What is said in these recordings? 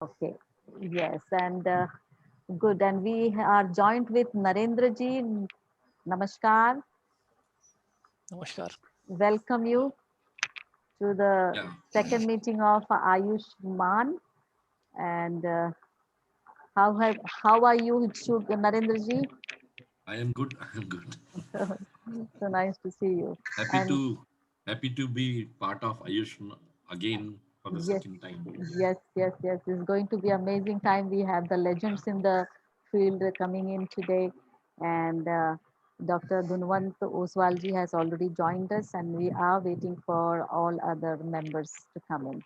Okay. Yes, and good. And we are joined with Narendra ji. Namaskar. Namaskar. Welcome you to the Yeah, second meeting of AYUSHMAN. And how are you, Narendra ji? I am good. I am good. So nice to see you. Happy And to happy to be part of Ayushman again for the yes, second time. yes. It's going to be amazing time. We have the legends in the field coming in today, and Dr. Gunwant Oswalji has already joined us, and we are waiting for all other members to come in.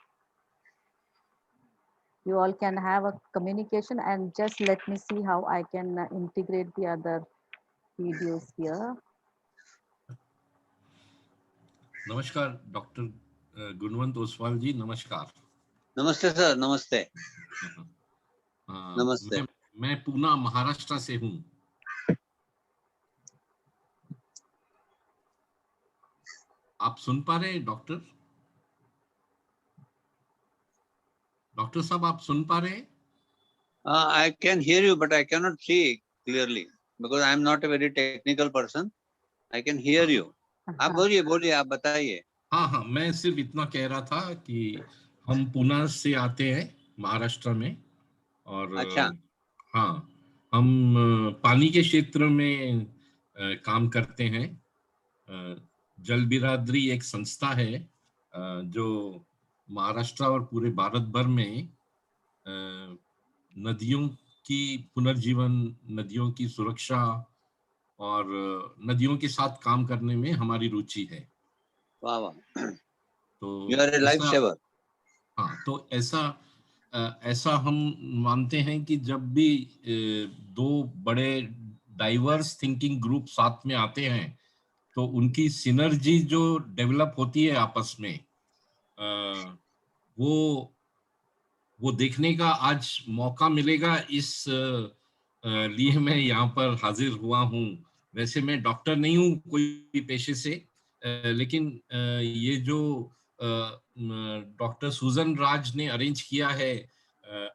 You all can have a communication, and just let me see how I can integrate the other videos here. Namaskar, Dr. Gunwant Oswal ji. Namaskar. नमस्ते sir, नमस्ते। नमस्ते। मैं पूना महाराष्ट्र से हूँ। आप सुन पा रहे हैं डॉक्टर? डॉक्टर साहब आप सुन पा रहे हैं? I can hear you, but I cannot see clearly because I am not a very technical person. I can hear you. आप बोलिए बोलिए, आप बताइए। हाँ, मैं सिर्फ इतना कह रहा था कि हम पूना से आते हैं महाराष्ट्र में, और अच्छा। हाँ, हम पानी के क्षेत्र में काम करते हैं। जल बिरादरी एक संस्था है जो महाराष्ट्र और पूरे भारत भर में नदियों की पुनर्जीवन, नदियों की सुरक्षा और नदियों के साथ काम करने में हमारी रुचि है। वाह वाह। तो You are a life saver. हाँ, तो ऐसा हम मानते हैं कि जब भी दो बड़े डाइवर्स थिंकिंग ग्रुप साथ में आते हैं तो उनकी सिनर्जी जो डेवलप होती है आपस में, वो देखने का आज मौका मिलेगा। इस लिए मैं यहाँ पर हाजिर हुआ हूँ। वैसे मैं डॉक्टर नहीं हूँ कोई पेशे से, लेकिन ये जो डॉक्टर सुजन राज ने अरेंज किया है,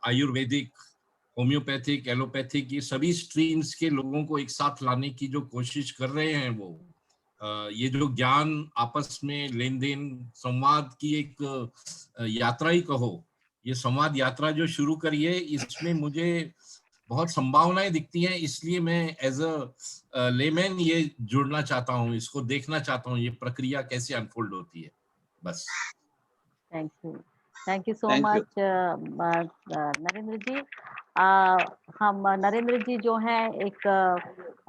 आयुर्वेदिक, होम्योपैथिक, एलोपैथिक, ये सभी स्ट्रीम्स के लोगों को एक साथ लाने की जो कोशिश कर रहे हैं वो, ये जो ज्ञान आपस में लेन देन संवाद की एक यात्रा ही कहो, ये संवाद यात्रा जो शुरू करी है इसमें मुझे बहुत संभावनाएं दिखती हैं। इसलिए मैं एज अ लेमैन ये जुड़ना चाहता हूँ, इसको देखना चाहता हूँ, ये प्रक्रिया कैसे अनफोल्ड होती है। बस। Thank you so much Narendra ji. हम नरेंद्र जी जो हैं एक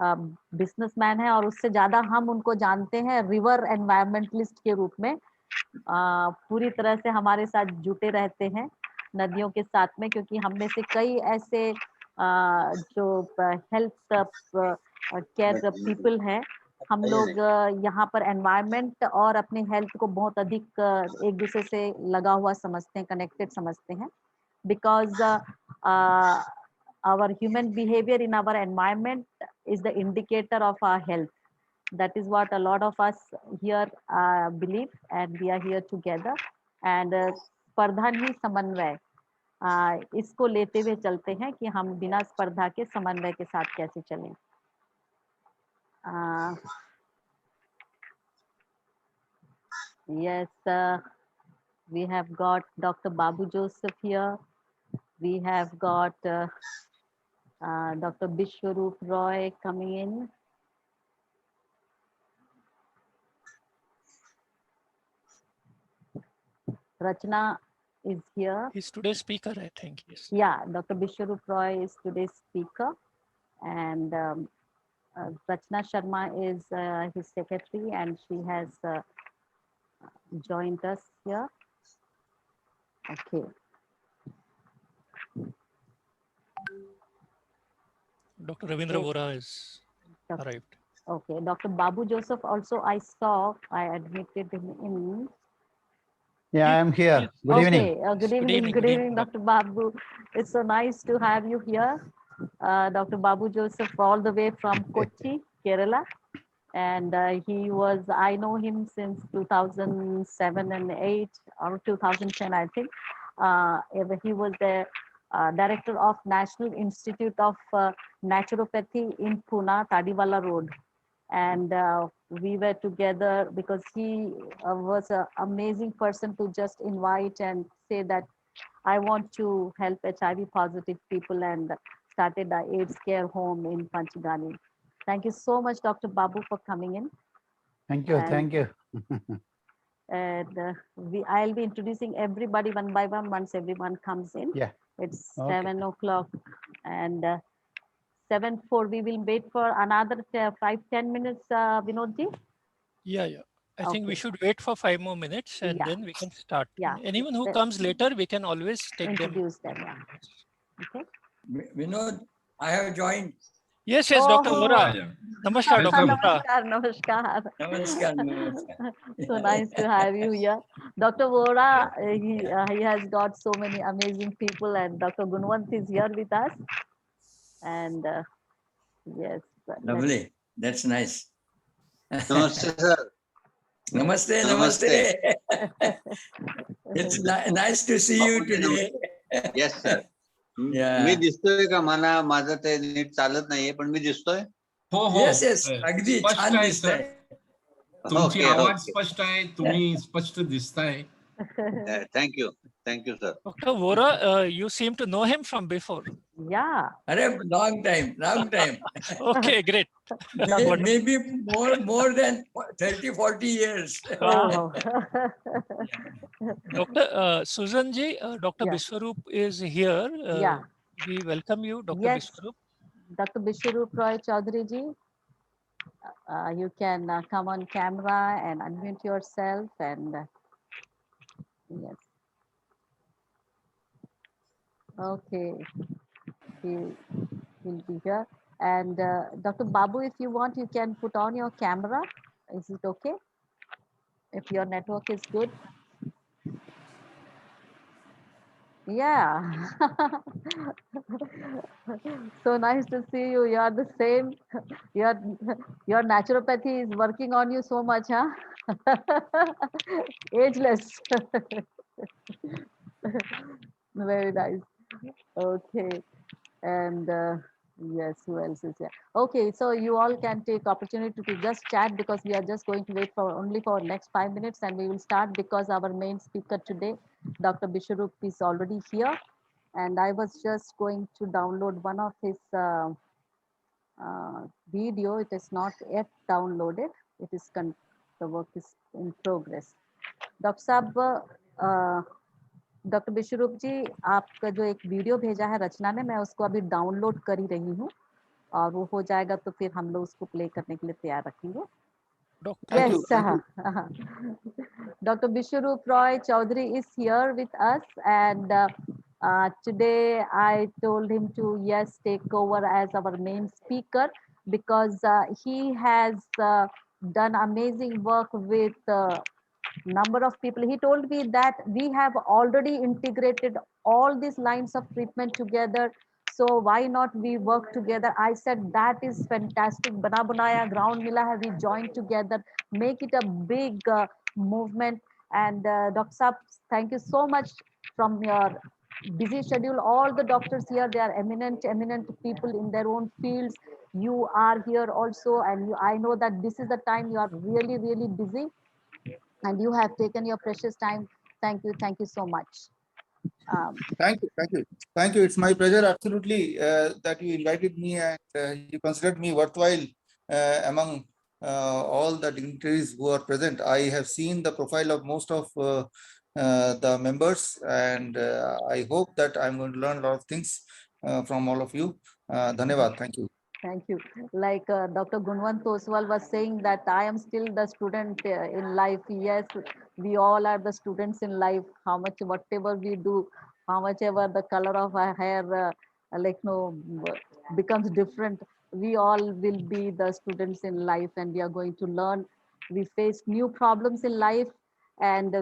बिजनेसमैन है, और उससे ज्यादा हम उनको जानते हैं रिवर एनवायरमेंटलिस्ट के रूप में। पूरी तरह से हमारे साथ जुटे रहते हैं नदियों के साथ में, क्योंकि हम में से कई ऐसे जो हेल्थ केयर पीपल हैं, हम लोग यहाँ पर एनवायरनमेंट और अपने हेल्थ को बहुत अधिक एक दूसरे से लगा हुआ समझते हैं, कनेक्टेड समझते हैं, because our human behavior in our environment is the indicator of our health. That is what a lot of us here believe, and we are here together. And स्पर्धा ही समन्वय, इसको लेते हुए चलते हैं कि हम बिना स्पर्धा के समन्वय के साथ कैसे चलें। Yes, we have got Dr. Babu Joseph here. We have got Dr. Bishwarup Roy coming in. Rachna is here. He's today's speaker, I think. Yes. Yeah, Dr. Bishwarup Roy is today's speaker, and Rachna Sharma is his secretary, and she has joined us here. Okay. Dr. Ravindra Vora is arrived. Okay, Dr. Babu Joseph also I saw, I admitted him in. Yeah, I am here. Good evening. Good evening, Dr. Babu. It's so nice to have you here. Dr. Babu Joseph, all the way from Kochi, Kerala. And I know him since 2007 and 8 or 2010, I think. He was the director of National Institute of Naturopathy in Pune, Tadiwala Road. And we were together because he was an amazing person to just invite and say that I want to help HIV positive people, and started the AIDS care home in Panchgani. Thank you so much, Dr. Babu, for coming in. Thank you. And, Thank you. And I'll be introducing everybody one by one once everyone comes in. Yeah. It's Okay. 7 o'clock and 7:04. We will wait for another 5-10 minutes, Vinodji. Yeah. I think we Okay. should wait for 5 more minutes and Yeah. then we can start. Yeah. Anyone who comes later, we can always take them. Introduce them. Yeah. Okay. Vinod, I have joined. Yes, Dr. Oh. Vora. Yeah. Namaskar, Dr. Welcome. Vora. Namaskar. Namaskar, namaskar. So nice to have you here. Dr. Vora, he has got so many amazing people, and Dr. Gunwant is here with us. And yes. Lovely. That's nice. Namaste, sir. Namaste, namaste. It's nice to see you today. Yes, sir. Yeah. मी दिसतोय का? मला माझं ते NEET चालत नाहीये, पण मी दिसतोय. हो. Yes, अगदी स्पष्ट छान आहे दिसतंय. सर. तुमची Okay, आवाज okay. स्पष्ट आहे, तुम्ही स्पष्ट दिसताय. Thank you, sir. Dr. Vora, you seem to know him from before. Yeah. Long time. Okay, great. Maybe more than 30-40 years. Wow. Dr. Susan ji, Dr. Yeah. Biswarup is here. Yeah. We welcome you, Dr. Yes. Biswarup. Dr. Biswarup Roy Chaudhary ji, you can come on camera and unmute yourself, and yes. Okay. He will be here. And Dr. Babu, if you want, you can put on your camera. Is it okay? If your network is good. Yeah. So nice to see you. You are the same. Your naturopathy is working on you so much, huh? Ageless. Very nice. Okay. And yes, who else is here? Okay, so you all can take opportunity to just chat, because we are just going to wait for only for next 5 minutes, and we will start because our main speaker today, Dr. Biswarup, is already here. And I was just going to download one of his video. It is not yet downloaded. It is the work is in progress. Dr. Sahab, doctor Vishwaroop ji, आपका जो एक video भेजा है रचना ने, मैं उसको अभी download कर ही रही हूँ, और वो हो जाएगा तो फिर हम लोग उसको प्ले करने के लिए तैयार रखेंगे. Yes, Dr. Biswarup Roy Chaudhary is here with us, and today I told him to take over as our main speaker, because he has done amazing work with number of people. He told me that we have already integrated all these lines of treatment together, so why not we work together? I said that is fantastic. Bana banaya ground mila hai, we join together, make it a big movement. And Dr. Saab, thank you so much. From your busy schedule, all the doctors here, they are eminent people in their own fields. You are here also, and I know that this is the time you are really busy, and you have taken your precious time. Thank you so much. Thank you. It's my pleasure, absolutely, that you invited me, and you considered me worthwhile among all the dignitaries who are present. I have seen the profile of most of the members, and I hope that I'm going to learn a lot of things from all of you. Dhanyavad. Thank you. Thank you. Like Dr. Gunwant Oswal was saying that I am still the student in life. Yes, we all are the students in life. How much, whatever we do, how much ever the color of our hair, becomes different. We all will be the students in life, and we are going to learn. We face new problems in life, and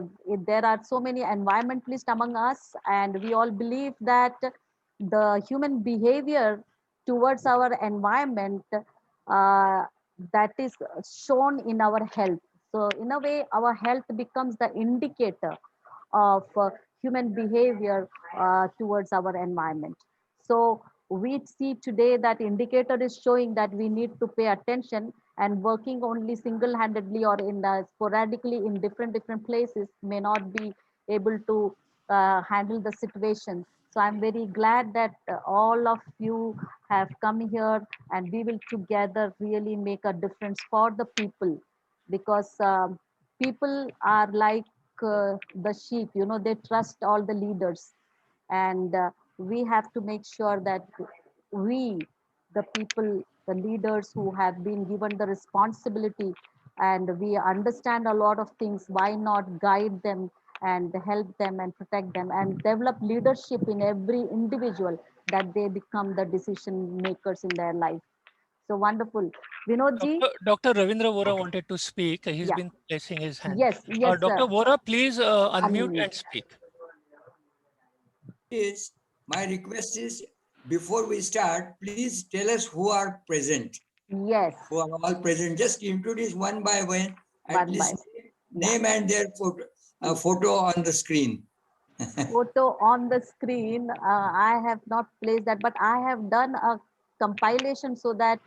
there are so many environmentalists among us, and we all believe that the human behavior towards our environment that is shown in our health. So in a way, our health becomes the indicator of human behavior towards our environment. So we see today that indicator is showing that we need to pay attention, and working only single-handedly or in sporadically in different places may not be able to handle the situation. So I'm very glad that all of you have come here, and we will together really make a difference for the people, because people are like the sheep, you know, they trust all the leaders, and we have to make sure that we, the people, the leaders who have been given the responsibility, and we understand a lot of things, why not guide them and help them and protect them and develop leadership in every individual, that they become the decision makers in their life. So wonderful. Vinodji? Dr. Ravindra Vora wanted to speak. He's Yeah. been placing his hand. Yes, yes, Dr. sir. Vora, please unmute Unmute. and speak. My request is, before we start, please tell us who are present. Yes. Who are all present. Just introduce one by one, at One least by name and their photo on the screen. photo on the screen. I have not placed that, but I have done a compilation so that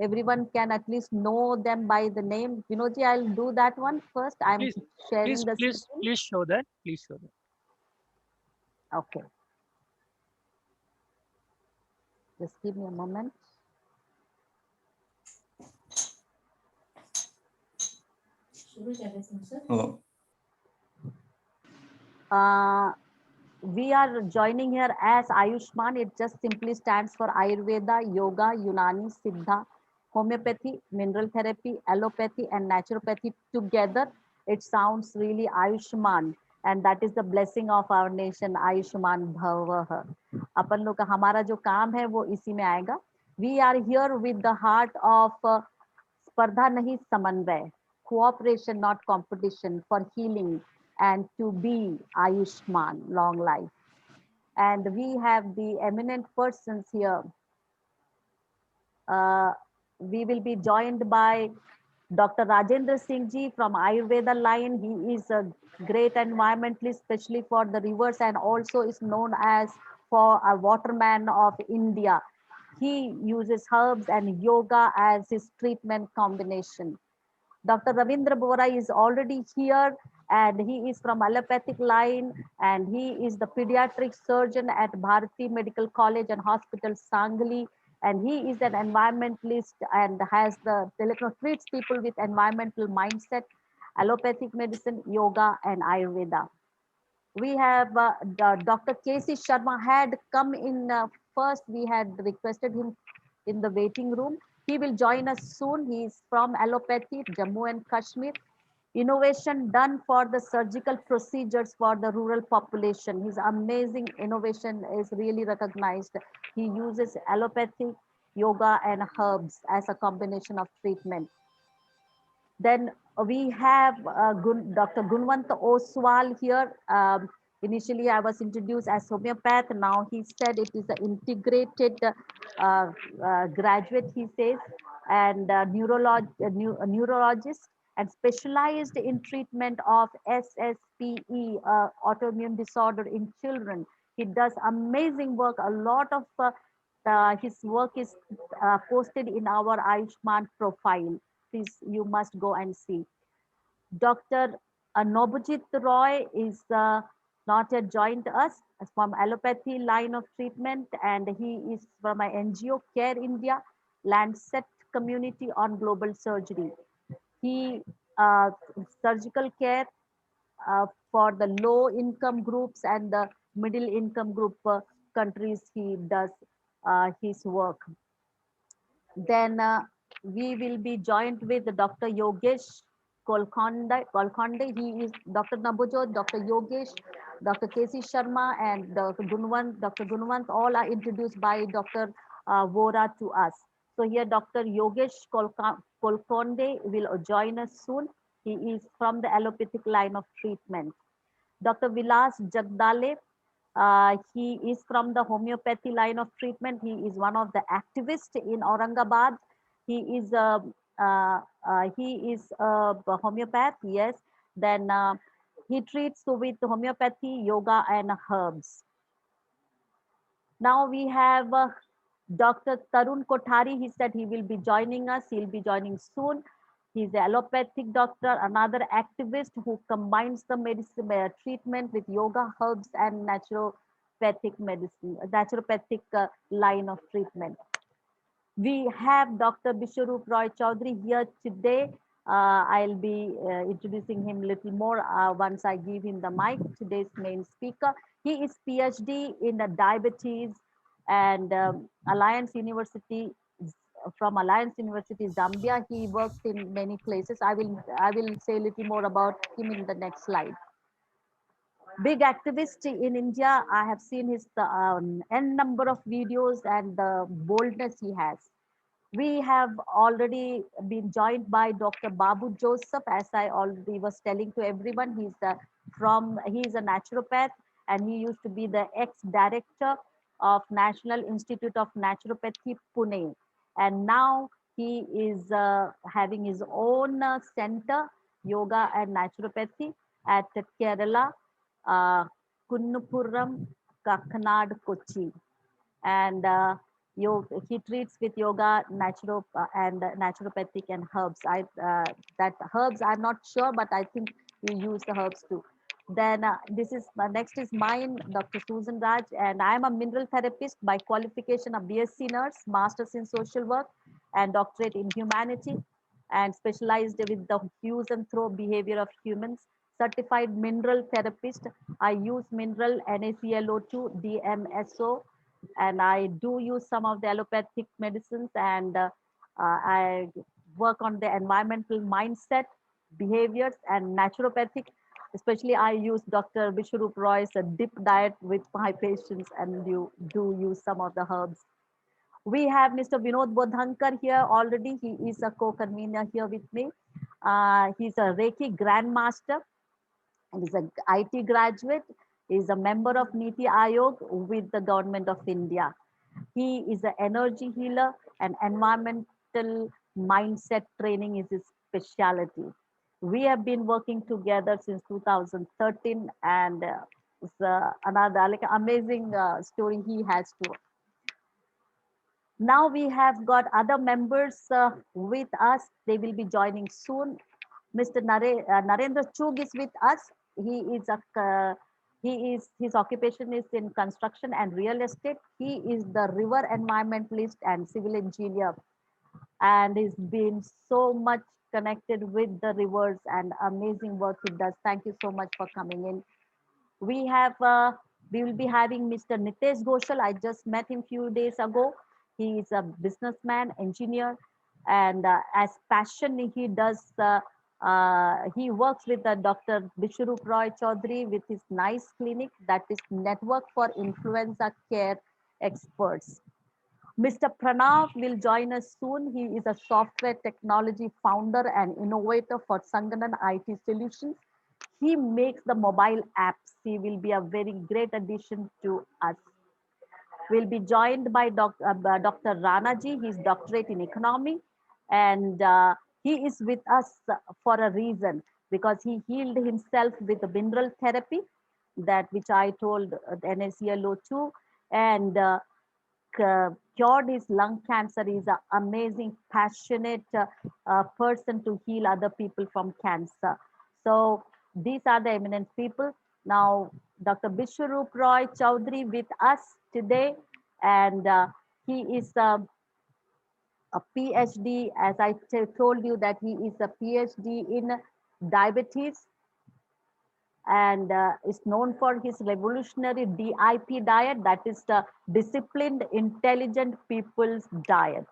everyone can at least know them by the name. Vinodji, I'll do that one first. I'm Please, sharing the screen. please show that. Please show that. Okay. Just give me a moment. Oh. We are joining here as Ayushman. It just simply stands for Ayurveda, Yoga, Unani, Siddha, Homeopathy, Mineral Therapy, Allopathy, and Naturopathy together. It sounds really Ayushman, and that is the blessing of our nation, Ayushman Bhavah. अपन लोग का हमारा जो काम है वो इसी में आएगा. We are here with the heart of स्पर्धा नहीं समन्वय, cooperation not competition, for healing and to be Ayushman, long life. And we have the eminent persons here. We will be joined by Dr. Rajendra Singh ji from Ayurveda line. He is a great environmentalist, especially for the rivers, and also is known as for a waterman of India. He uses herbs and yoga as his treatment combination. Dr. Ravindra Bora is already here, and he is from allopathic line, and he is the pediatric surgeon at Bharati Medical College and Hospital Sangli, and he is an environmentalist and has the treats people with environmental mindset, allopathic medicine, yoga, and Ayurveda. We have Dr. K.C. Sharma had come in first. We had requested him in the waiting room. He will join us soon. He is from Allopathy, Jammu and Kashmir. Innovation done for the surgical procedures for the rural population. His amazing innovation is really recognized. He uses allopathy, yoga, and herbs as a combination of treatment. Then we have Dr. Gunwant Oswal here. Initially, I was introduced as homeopath. Now he said it is an integrated graduate, he says, and neurologist, and specialized in treatment of SSPE, autoimmune disorder in children. He does amazing work. A lot of his work is posted in our Ayushman profile. Please, you must go and see. Dr. Nobujit Roy is not yet joined us from allopathy line of treatment, and he is from my NGO Care India, Lancet Community on Global Surgery. He surgical care for the low income groups and the middle income group countries. He does his work. Then we will be joined with Dr. Yogesh Kolkonde. He is Dr. Nabujot, Dr. Yogesh, Dr. K.C. Sharma, and Dr. Gunwant, all are introduced by Dr. Vora to us. So here Dr. Yogesh Kolkonde will join us soon. He is from the allopathic line of treatment. Dr. Vilas Jagdale, he is from the homeopathy line of treatment. He is one of the activists in Aurangabad. He is a homeopath, yes. Then He treats with homeopathy, yoga, and herbs. Now we have Dr. Tarun Kothari. He said he will be joining us. He'll be joining soon. He's an allopathic doctor, another activist who combines the medicine treatment with yoga, herbs, and naturopathic medicine, naturopathic line of treatment. We have Dr. Bishwarup Roy Chaudhary here today. I'll be introducing him a little more once I give him the mic. Today's main speaker. He is PhD in the diabetes and Alliance University, from Alliance University Zambia. He works in many places. I will say a little more about him in the next slide. Big activist in India. I have seen his n number of videos and the boldness he has. We have already been joined by Dr. Babu Joseph, as I already was telling to everyone. He's a naturopath, and he used to be the ex-director of National Institute of Naturopathy, Pune. And now he is having his own center, yoga and naturopathy at Kerala, Kunnupuram, Kakkanad, Kochi. And he treats with yoga, and naturopathic and herbs. That herbs, I'm not sure, but I think you use the herbs too. Then next is mine, Dr. Susan Raj, and I'm a mineral therapist by qualification, a BSc nurse, master's in social work, and doctorate in humanity, and specialized with the use and throw behavior of humans. Certified mineral therapist. I use mineral NaClO2, DMSO, and I do use some of the allopathic medicines, and I work on the environmental mindset, behaviors, and naturopathic. Especially, I use Dr. Bishwarup Roy's dip diet with my patients, and you do use some of the herbs. We have Mr. Vinod Bodhankar here already. He is a co-convener here with me. He's a Reiki Grandmaster. He's an IT graduate. He's a member of Niti Aayog with the government of India. He is an energy healer, and environmental mindset training is his specialty. We have been working together since 2013, and it's another like amazing story he has to. Now we have got other members with us. They will be joining soon. Mr. Narendra Chug is with us. His occupation is in construction and real estate. He is the river environmentalist and civil engineer, and he's been so much connected with the rivers and amazing work he does. Thank you so much for coming in. We will be having Mr. Nitesh Ghoshal. I just met him few days ago. He is a businessman, engineer, and as passion he does. He works with Dr. Bishwarup Roy Chaudhary with his nice clinic, that is Network for Influenza Care Experts. Mr. Pranav will join us soon. He is a software technology founder and innovator for Sanganan IT Solutions. He makes the mobile apps. He will be a very great addition to us. We'll be joined by Dr. Ranaji. He's doctorate in economy, and he is with us for a reason, because he healed himself with the mineral therapy, that which I told NaClO2, and cured his lung cancer. He's an amazing, passionate person to heal other people from cancer. So these are the eminent people. Now, Dr. Bishwarup Roy Chaudhary with us today, and he is a PhD, as I told you that he is a PhD in diabetes, and is known for his revolutionary DIP diet, that is the Disciplined Intelligent People's Diet.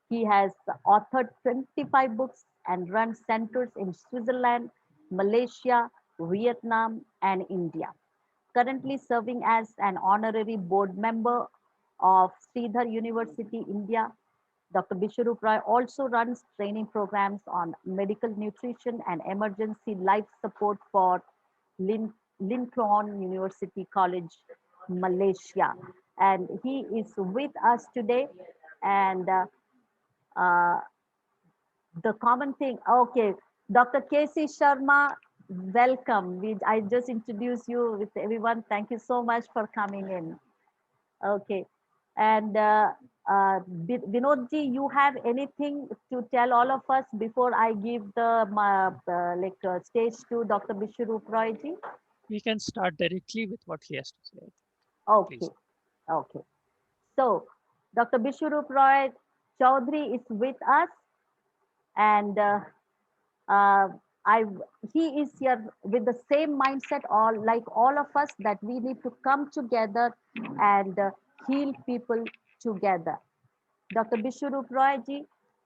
He has authored 25 books and run centers in Switzerland, Malaysia, Vietnam, and India. Currently serving as an honorary board member of Siddha University, India. Dr. Bishwarup Roy also runs training programs on medical nutrition and emergency life support for Lincoln University College, Malaysia. And he is with us today. And the common thing, okay, Dr. K.C. Sharma welcome. I just introduced you with everyone. Thank you so much for coming in. Okay. And Vinodji, you have anything to tell all of us before I give the stage to Dr. Bishwarup Roy ji? We can start directly with what he has to say. Okay. Please. Okay. So, Dr. Bishwarup Roy Chaudhary is with us, and uh, I he is here with the same mindset, like all of us, that we need to come together and heal people together. Dr. Bishwarup Roy ji,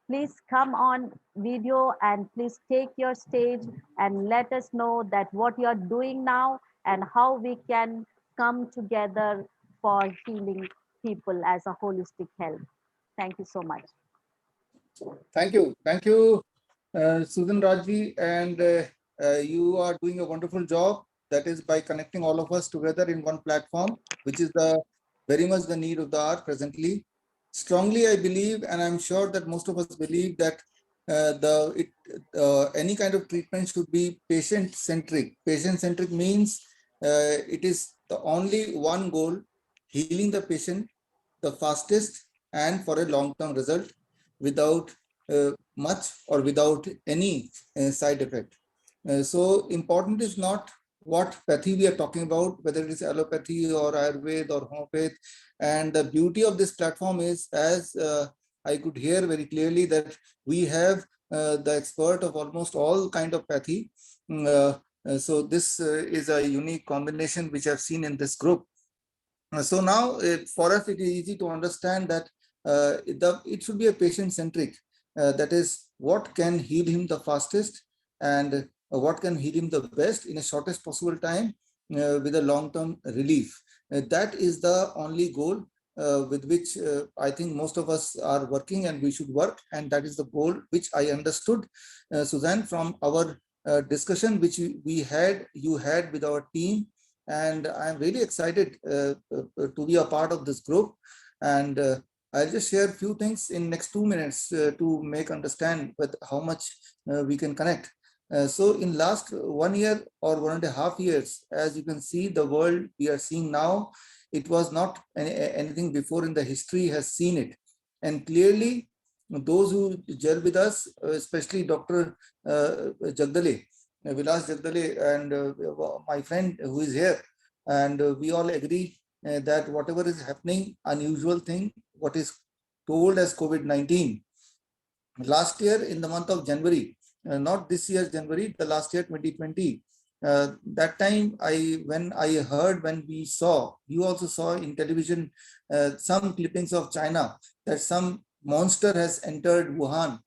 please come on video and please take your stage and let us know that what you are doing now and how we can come together for healing people as a holistic health. Thank you so much. Thank you, Susan Rajvi, and you are doing a wonderful job. That is by connecting all of us together in one platform, which is very much the need of the hour presently. Strongly, I believe, and I'm sure that most of us believe that any kind of treatment should be patient-centric. Patient-centric means it is the only one goal: healing the patient the fastest and for a long-term result without much or without any side effect. So important is not what pathy we are talking about, whether it is allopathy or Ayurveda or homeopathy. And the beauty of this platform is, as I could hear very clearly, that we have the expert of almost all kind of pathy. So this is a unique combination which I've seen in this group. So now for us, it is easy to understand that it should be a patient-centric. That is, what can heal him the fastest and what can heal him the best in a shortest possible time with a long-term relief. That is the only goal with which I think most of us are working, and we should work. And that is the goal which I understood, Suzanne, from our discussion which you had with our team. And I'm really excited to be a part of this group. And I'll just share a few things in next 2 minutes to make understand with how much we can connect. So in last 1 year or 1.5 years, as you can see, the world we are seeing now, it was not anything before in the history has seen it. And clearly, those who gel with us, especially Dr. Jagdale, Vilas Jagdale, and my friend who is here, and we all agree that whatever is happening, unusual thing, what is told as COVID-19, last year in the month of January, not this year January, the last year 2020, that time when we saw, you also saw in television some clippings of China, that some monster has entered Wuhan.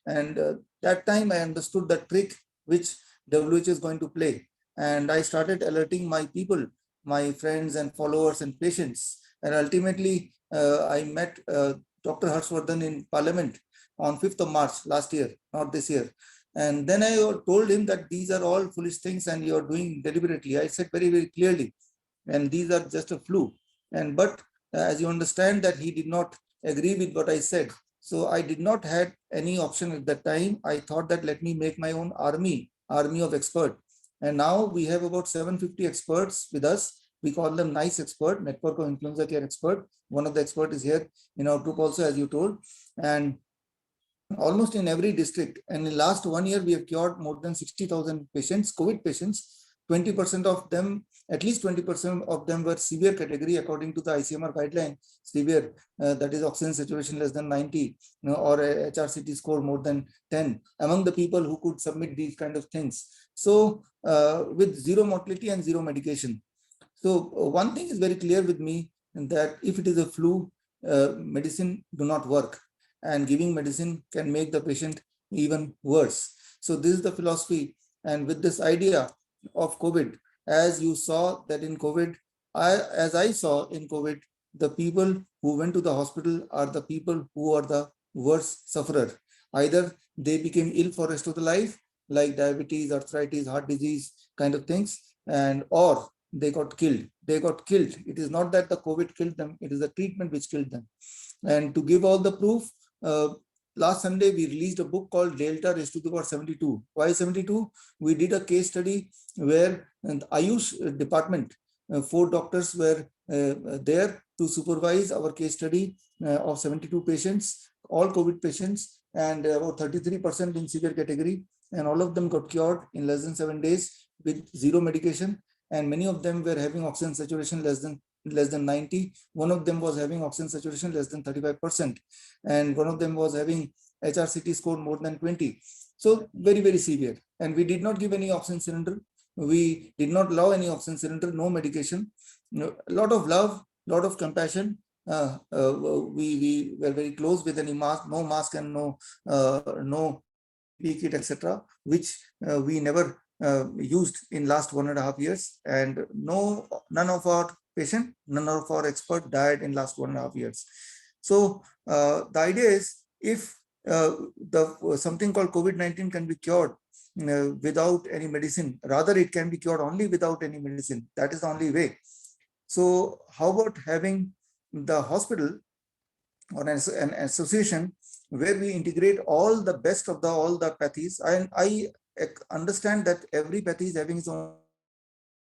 And that time I understood the trick which WHO is going to play. And I started alerting my people, my friends and followers and patients. And ultimately, I met Dr. Harshvardhan in Parliament on 5th of March last year, not this year. And then I told him that these are all foolish things and you're doing deliberately. I said very, very clearly, and these are just a flu. But as you understand that he did not agree with what I said. So I did not have any option at that time. I thought that let me make my own army of experts. And now we have about 750 experts with us. We call them NICE expert, Network of Influenza Care Expert. One of the experts is here in our group also, as you told. And almost in every district. And in the last 1 year, we have cured more than 60,000 patients, COVID patients. 20% of them, at least 20% of them were severe category according to the ICMR guideline. Severe, that is oxygen saturation less than 90, or a HRCT score more than 10 among the people who could submit these kind of things. So with zero mortality and zero medication. So one thing is very clear with me, that if it is a flu, medicine do not work, and giving medicine can make the patient even worse. So this is the philosophy. And with this idea of COVID, as you saw that in COVID, as I saw in COVID, the people who went to the hospital are the people who are the worst sufferer. Either they became ill for the rest of the life, like diabetes, arthritis, heart disease kind of things, and or they got killed. They got killed. It is not that the COVID killed them, it is the treatment which killed them. And to give all the proof, last Sunday, we released a book called Delta raised to the power 72. Why 72? We did a case study where the Ayush department, 4 doctors were there to supervise our case study of 72 patients, all COVID patients, and about 33% in severe category. And all of them got cured in less than 7 days with 0 medication. And many of them were having oxygen saturation less than 90. One of them was having oxygen saturation less than 35%. And one of them was having HRCT score more than 20. So very, very severe. And we did not give any oxygen cylinder. We did not allow any oxygen cylinder, no medication. A lot of love, lot of compassion. We were very close with any mask, no mask and no PPE kit, etc., which we never used in last 1.5 years. And none of our patient, none of our expert died in last 1.5 years. So the idea is, if something called COVID-19 can be cured without any medicine, rather it can be cured only without any medicine. That is the only way. So how about having the hospital or an association where we integrate all the best of all the pathies? And I understand that every pathy is having its own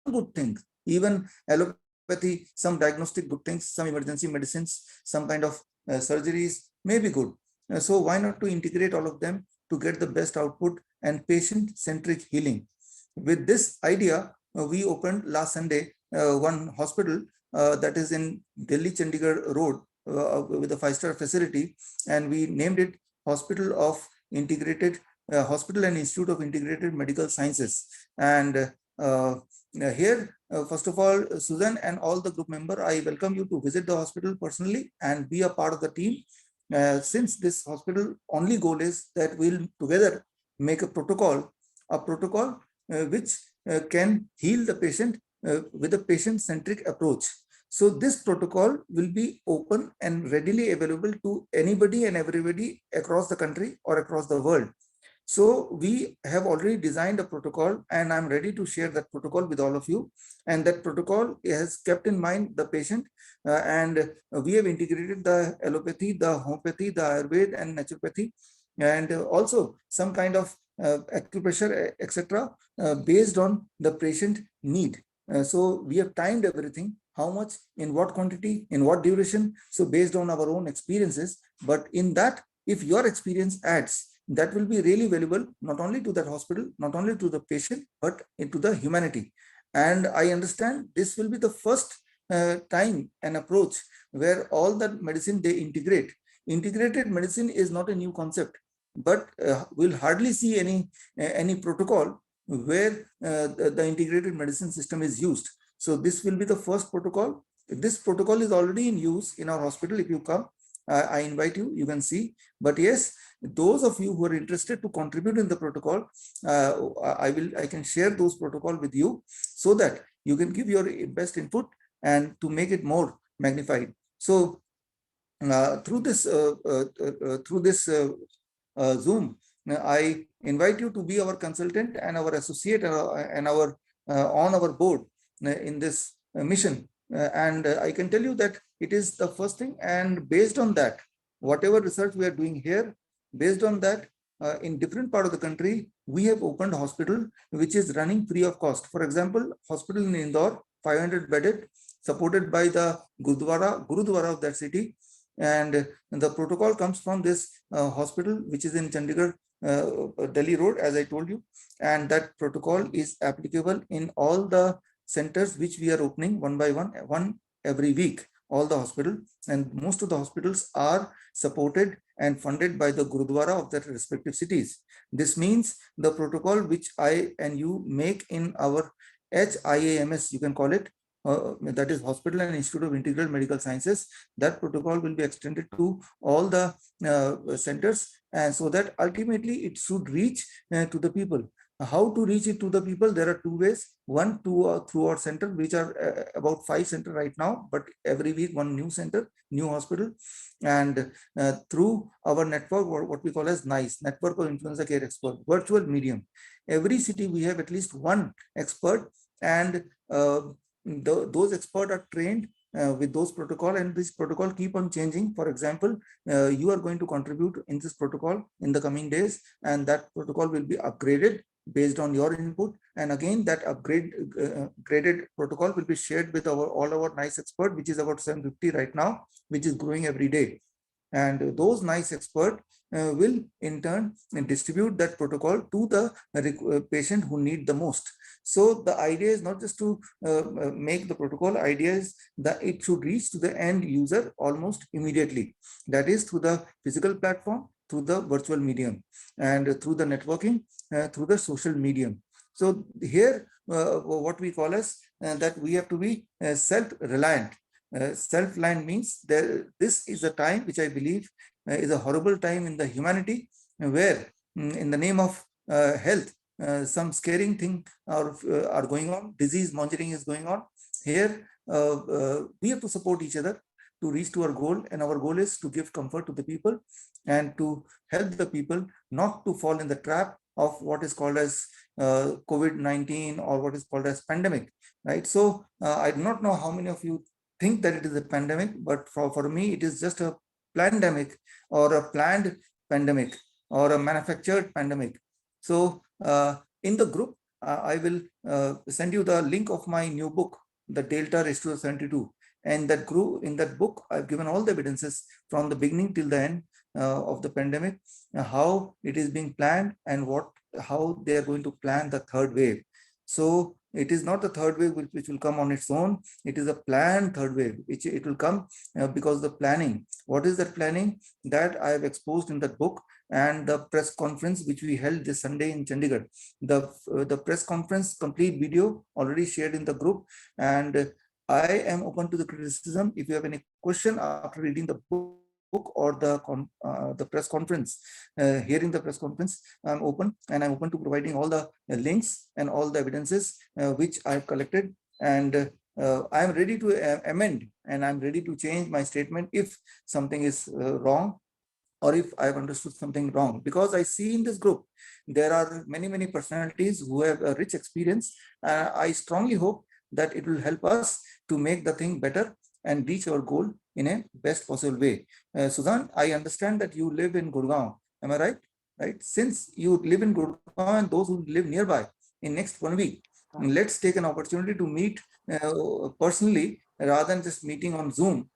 good things. Even allopathy, some diagnostic good things, some emergency medicines, some kind of surgeries may be good. So why not to integrate all of them to get the best output and patient-centric healing? With this idea, we opened last Sunday one hospital that is in Delhi Chandigarh Road with a 5-star facility, and we named it Hospital and Institute of Integrated Medical Sciences. And here, first of all, Susan and all the group member, I welcome you to visit the hospital personally and be a part of the team. Since this hospital only goal is that we'll together make a protocol which can heal the patient with a patient-centric approach. So this protocol will be open and readily available to anybody and everybody across the country or across the world. So we have already designed a protocol, and I'm ready to share that protocol with all of you. And that protocol has kept in mind the patient, and we have integrated the allopathy, the homeopathy, the Ayurveda and naturopathy, and also some kind of acupressure, etc., based on the patient need. So we have timed everything, how much, in what quantity, in what duration, so based on our own experiences. But in that, if your experience adds, that will be really valuable, not only to that hospital, not only to the patient, but into the humanity. And I understand this will be the first time and approach where all that medicine they integrate. Integrated medicine is not a new concept, but we'll hardly see any protocol where the integrated medicine system is used. So this will be the first protocol. This protocol is already in use in our hospital. If you come, I invite you, you can see. But yes, those of you who are interested to contribute in the protocol, I can share those protocol with you so that you can give your best input and to make it more magnified. So through this Zoom, I invite you to be our consultant and our associate and our on our board in this mission. And I can tell you that it is the first thing, and based on that, whatever research we are doing here, based on that, in different part of the country, we have opened a hospital which is running free of cost. For example, hospital in Indore, 500 bedded, supported by the Gurudwara of that city. And the protocol comes from this hospital, which is in Chandigarh, Delhi Road, as I told you. And that protocol is applicable in all the centers which we are opening one by one every week, all the hospitals. And most of the hospitals are supported and funded by the Gurudwara of their respective cities. This means the protocol which I and you make in our HIAMS, you can call it, that is Hospital and Institute of Integral Medical Sciences, that protocol will be extended to all the centers, and so that ultimately it should reach to the people. How to reach it to the people? There are 2 ways. One, through our center, which are about 5 centers right now, but every week one new center, new hospital, and through our network, or what we call as NICE, Network of Influenza Care Expert, virtual medium. Every city we have at least one expert, and those experts are trained with those protocol, and this protocol keep on changing. For example, you are going to contribute in this protocol in the coming days, and that protocol will be upgraded based on your input. And again, that graded protocol will be shared with all our nice expert, which is about 750 right now, which is growing every day. And those nice experts will in turn distribute that protocol to the patient who need the most. So the idea is not just to make the protocol, idea is that it should reach to the end user almost immediately. That is through the physical platform, through the virtual medium, and through the networking, through the social medium. So here, what we call as that we have to be self-reliant. Self-reliant means this is a time which I believe is a horrible time in the humanity, where in the name of health, some scaring thing are going on, disease mongering is going on. Here, we have to support each other to reach to our goal, and our goal is to give comfort to the people and to help the people not to fall in the trap of what is called as COVID-19 or what is called as pandemic, right? So I do not know how many of you think that it is a pandemic, but for me, it is just a pandemic or a planned pandemic or a manufactured pandemic. So in the group, I will send you the link of my new book, The Delta Ratio 72. And that group, in that book, I've given all the evidences from the beginning till the end of the pandemic, how it is being planned and how they are going to plan the third wave. So it is not the third wave which will come on its own. It is a planned third wave, which it will come because the planning. What is that planning? That I have exposed in that book, and the press conference which we held this Sunday in Chandigarh. The press conference complete video already shared in the group, and I am open to the criticism. If you have any question after reading the book or the press conference, hearing the press conference, I'm open, and I'm open to providing all the links and all the evidences which I've collected, and I'm ready to amend, and I'm ready to change my statement if something is wrong, or if I've understood something wrong. Because I see in this group, there are many personalities who have a rich experience. I strongly hope that it will help us to make the thing better and reach our goal in a best possible way. Suzanne, I understand that you live in Gurgaon. Am I right? Right? Since you live in Gurgaon and those who live nearby, in next 1 week, let's take an opportunity to meet personally rather than just meeting on Zoom.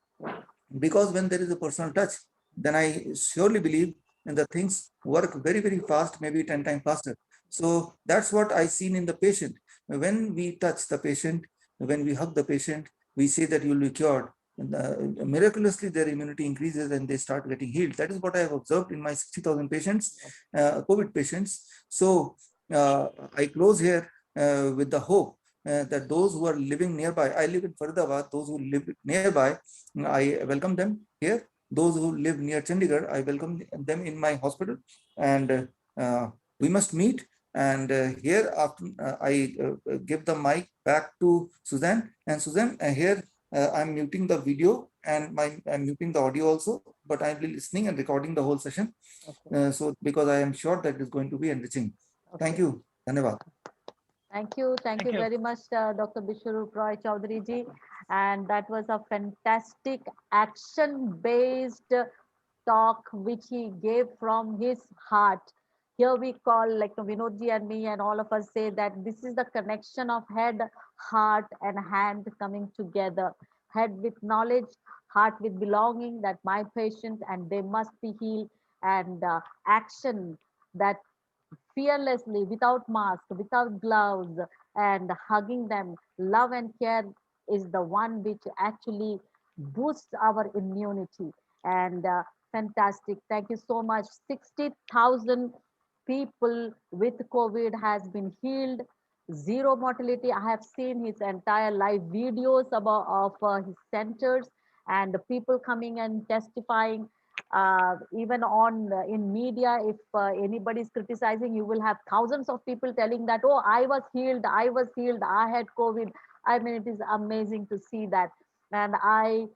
Because when there is a personal touch, then I surely believe and the things work very fast, maybe 10 times faster. So that's what I seen in the patient. When we touch the patient, when we hug the patient, we say that you will be cured. Miraculously, their immunity increases and they start getting healed. That is what I have observed in my 60,000 patients, COVID patients. So I close here with the hope that those who are living nearby, I live in Faridabad, those who live nearby, I welcome them here. Those who live near Chandigarh, I welcome them in my hospital, and we must meet. And here, after I give the mic back to Suzanne. And Suzanne, here I'm muting the video and I'm muting the audio also, but I'll be listening and recording the whole session. Okay. So because I am sure that is going to be enriching. Okay. Thank you. Dhanyavad. Thank you Thank you. very much, Dr. Bishwarup Roy Chaudhary ji. And that was a fantastic action-based talk which he gave from his heart. Here we call, like Vinodji and me and all of us say that this is the connection of head, heart, and hand coming together. Head with knowledge, heart with belonging, that my patient and they must be healed, and action that fearlessly, without mask, without gloves, and hugging them. Love and care is the one which actually boosts our immunity. And fantastic. Thank you so much. 60,000 people with COVID has been healed. Zero mortality. I have seen his entire live videos about of his centers, and the people coming and testifying, even on in media. If anybody is criticizing, you will have thousands of people telling that, oh, I was healed, I had COVID. I mean, it is amazing to see that. And I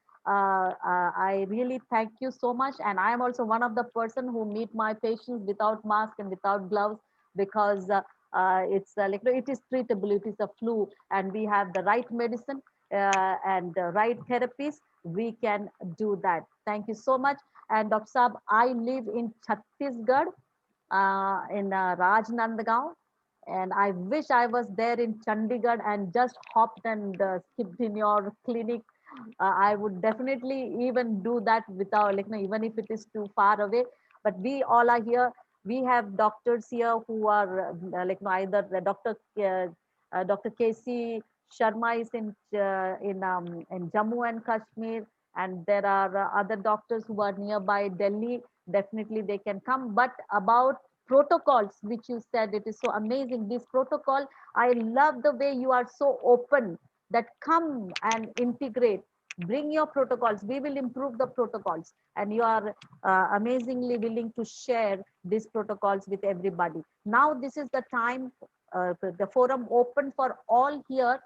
really thank you so much. And I am also one of the person who meet my patients without mask and without gloves, because it's like, it is treatable, it is a flu, and we have the right medicine. and the right therapies, we can do that. Thank you so much. And Dr. Saab, I live in Chhattisgarh, in Rajnandgaon, and I wish I was there in Chandigarh and just hopped and skipped in your clinic. I would definitely even do that without, like, even if it is too far away. But we all are here. We have doctors here who are either Dr. KC Sharma is in Jammu and Kashmir, and there are other doctors who are nearby Delhi. Definitely they can come. But about protocols, which you said, it is so amazing. This protocol, I love the way you are so open, that come and integrate, bring your protocols, we will improve the protocols, and you are amazingly willing to share these protocols with everybody. Now this is the time, the forum open for all here.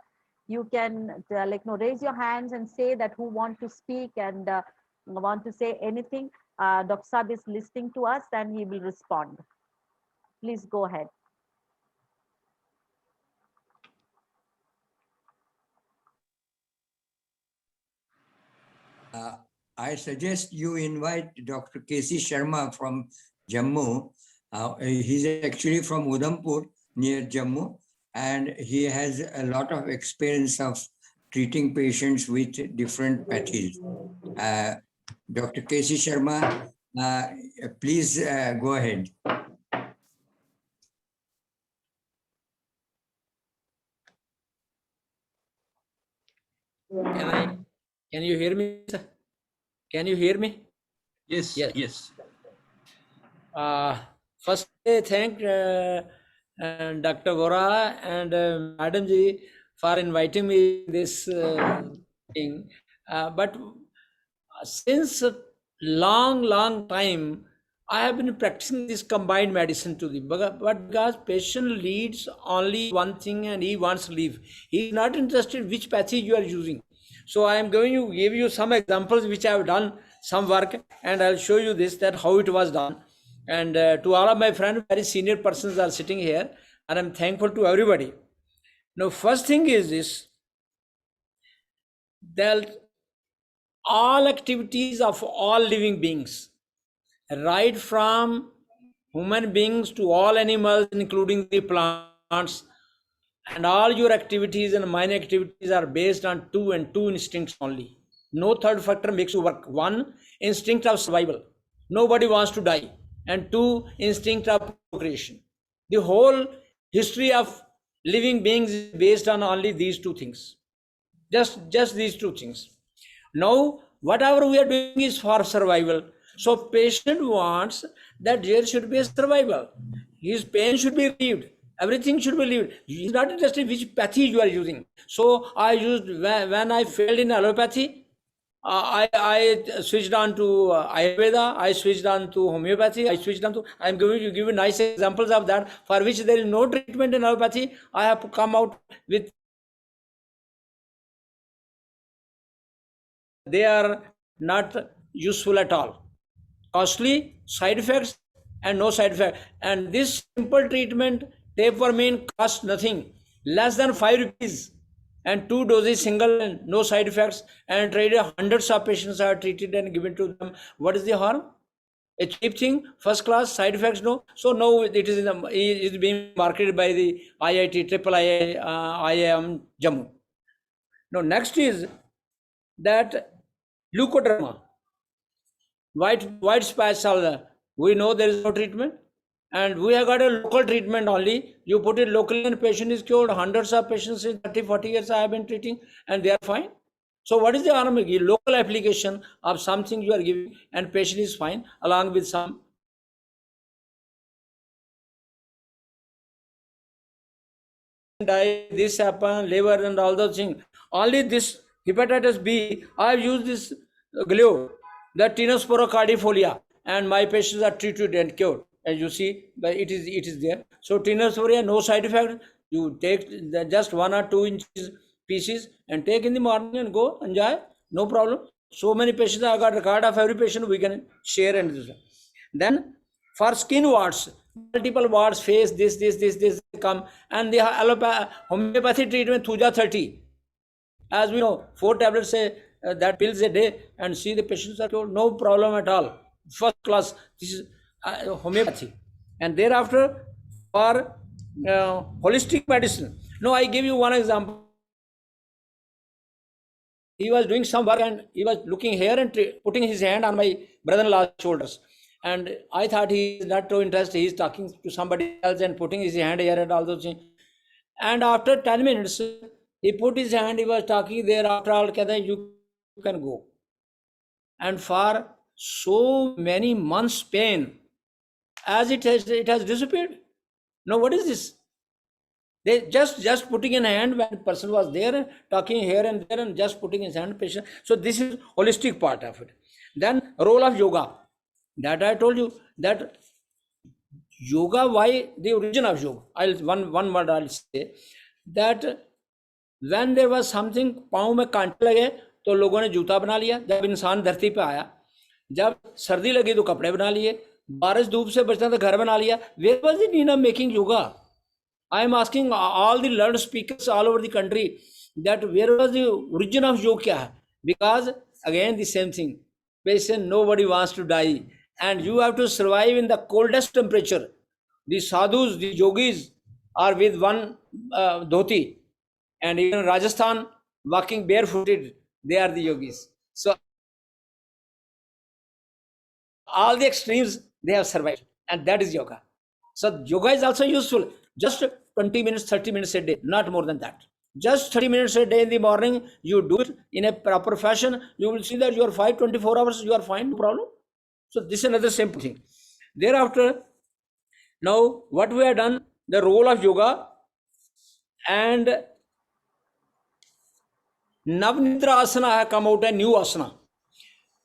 You can raise your hands and say that who want to speak and want to say anything. Dr. Saab is listening to us and he will respond. Please go ahead. I suggest you invite Dr. KC Sharma from Jammu. He's actually from Udhampur, near Jammu, and he has a lot of experience of treating patients with different pathies. Dr. KC Sharma, please go ahead. Can you hear me, sir? Can you hear me? Yes, Yes. yes. First, I thank Dr. Vora and Madam Ji for inviting me this thing. But since a long time, I have been practicing this combined medicine to them. But because patient needs only one thing and he wants to leave, he is not interested which pathy you are using. So I am going to give you some examples which I have done some work, and I'll show you this, that how it was done. And to all of my friends, very senior persons are sitting here, and I'm thankful to everybody. Now, first thing is this, that all activities of all living beings, right from human beings to all animals, including the plants, and all your activities and mine activities are based on two instincts only. No third factor makes you work. One, instinct of survival. Nobody wants to die. And two, instinct of procreation. The whole history of living beings is based on only these two things. Just these two things. Now, whatever we are doing is for survival. So patient wants that there should be a survival. His pain should be relieved. Everything should be relieved. He is not interested which pathy you are using. So I used, when I failed in allopathy, I switched on to Ayurveda, I switched on to homeopathy, I switched on to, I'm going to give you nice examples of that, for which there is no treatment in allopathy. I have to come out with, they are not useful at all. Costly, side effects, and no side effect. And this simple treatment, tapewormine, costs nothing, less than 5 rupees, and 2 doses single, and no side effects, and hundreds of patients are treated and given to them. What is the harm? A cheap thing, first class, side effects no. So now it is being marketed by the IIT, IIM Jammu. Now next is that leukoderma, white spot cell. We know there is no treatment, and we have got a local treatment only. You put it locally and patient is cured. Hundreds of patients in 30-40 years I have been treating, and they are fine. So what is the harm? Local application of something you are giving and patient is fine, along with some die, this happen, liver and all those things. Only this hepatitis B, I have used this glue, the Tinospora cardifolia, and my patients are treated and cured. As you see, but it is there. So Tinospora, no side effect. You take just 1 or 2 inches pieces and take in the morning and go enjoy, no problem. So many patients, I got record of every patient, we can share and do that. Then for skin warts, multiple warts, face, this come, and the homeopathy treatment, Thuja 30. As we know, 4 tablets that pills a day, and see the patients are told no problem at all, first class. This is homeopathy. And thereafter, for holistic medicine. Now I give you one example. He was doing some work and he was looking here and putting his hand on my brother-in-law's shoulders. And I thought he is not too interested. He is talking to somebody else and putting his hand here and all those things. And after 10 minutes, he put his hand, he was talking there. After all, you can go. And for so many months pain, as it has disappeared. Now what is this? They just putting in hand when person was there, talking here and there, and just putting his hand patient. So this is holistic part of it. Then role of yoga. That I told you that yoga, why the origin of yoga? One word I'll say that when there was something, पाँव में कांटे लगे तो लोगों ने जूता बना लिया. जब इंसान धरती पे आया, जब सर्दी लगी तो कपड़े बना लिए, बारिश धूप से बचना तो घर बना लिया. Where was the need of making yoga? I am asking all the learned speakers all over the country that where was the origin of yoga kya hai? Because again the same thing. Patient, nobody wants to die, and you have to survive in the coldest temperature. The sadhus, the yogis are with one dhoti, and even in Rajasthan, walking barefooted, they are the yogis. So all the extremes they have survived, and that is yoga. So yoga is also useful. Just 20 minutes, 30 minutes a day, not more than that. Just 30 minutes a day in the morning, you do it in a proper fashion, you will see that you are 24 hours, you are fine, no problem. So this is another simple thing. Thereafter, now what we have done, the role of yoga, and Navnidra asana have come out, a new asana.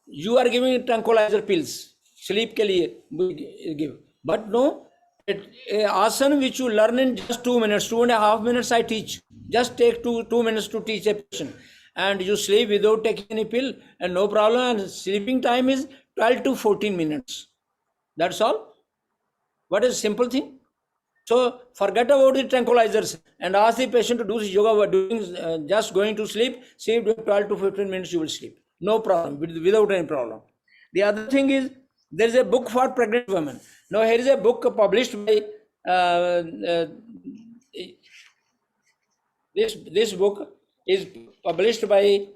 You are giving tranquilizer pills, sleep ke liye we give. But no, asana which you learn in just 2 minutes, 2.5 minutes I teach. Just take 2 minutes to teach a patient. And you sleep without taking any pill, and no problem. And sleeping time is 12 to 14 minutes. That's all. What is simple thing? So forget about the tranquilizers and ask the patient to do yoga. Doing just going to sleep, 12 to 15 minutes you will sleep. No problem, without any problem. The other thing is, there is a book for pregnant women. Now here is a book published by this book is published by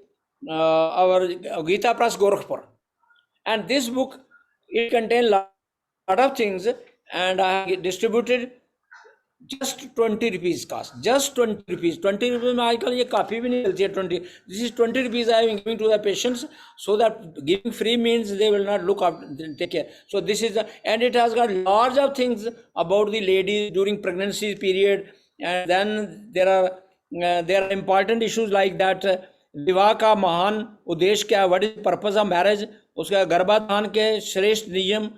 our Gita Press Gorakhpur, and this book, it contains lot of things, and I distributed just 20 rupees cost, just 20 rupees. 20 rupees में आजकल ये काफी भी नहीं चलती है 20. This is 20 rupees I am giving to the patients, so that giving free means they will not look after, take care. So this is and it has got large of things about the ladies during pregnancy period, and then there are important issues like that. विवाह का महान उद्देश्य क्या है, what is the purpose of marriage, उसका गर्भाधान के श्रेष्ठ नियम,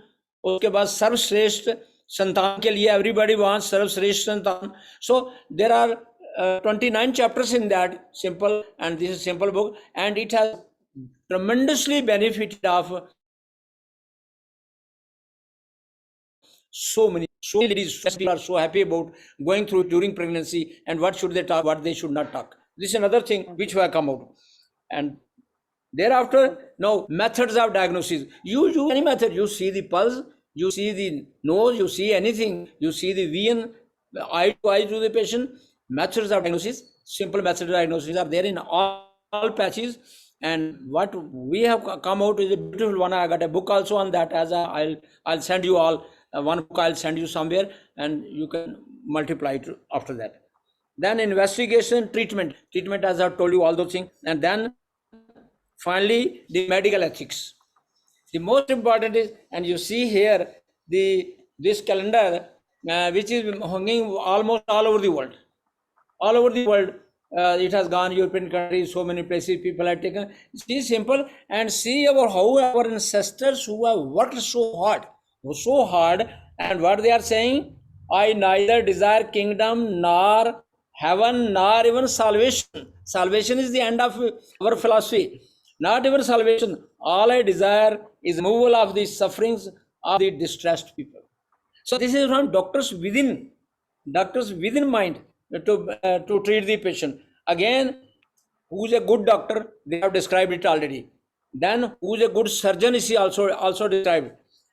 उसके बाद सर्वश्रेष्ठ संतान के लिए, everybody wants सर्वश्रेष्ठ संतान. So there are 29 chapters in that, simple, and this is simple book, and it has tremendously benefited of so many ladies. People are so happy about going through during pregnancy, and what should they talk, what they should not talk. This is another thing which will come out. And thereafter, now methods of diagnosis. You use any method. You see the pulse, you see the nose, you see anything, you see the vein, eye to eye to the patient. Methods of diagnosis, simple methods of diagnosis are there in all patches. And what we have come out is a beautiful one. I got a book also on that. As I'll send you all one book. I'll send you somewhere, and you can multiply it after that. Then investigation, treatment, as I've told you, all those things. And then finally the medical ethics. The most important is, and you see here this calendar which is hanging almost all over the world. All over the world, it has gone. European countries, so many places people have taken. See, simple, and see how our ancestors who have worked so hard, and what they are saying: I neither desire kingdom nor heaven nor even salvation. Salvation is the end of our philosophy. Not even salvation. All I desire is removal of the sufferings of the distressed people. So this is from doctors within mind to treat the patient. Again, who's a good doctor, they have described it already. Then who's a good surgeon is also described.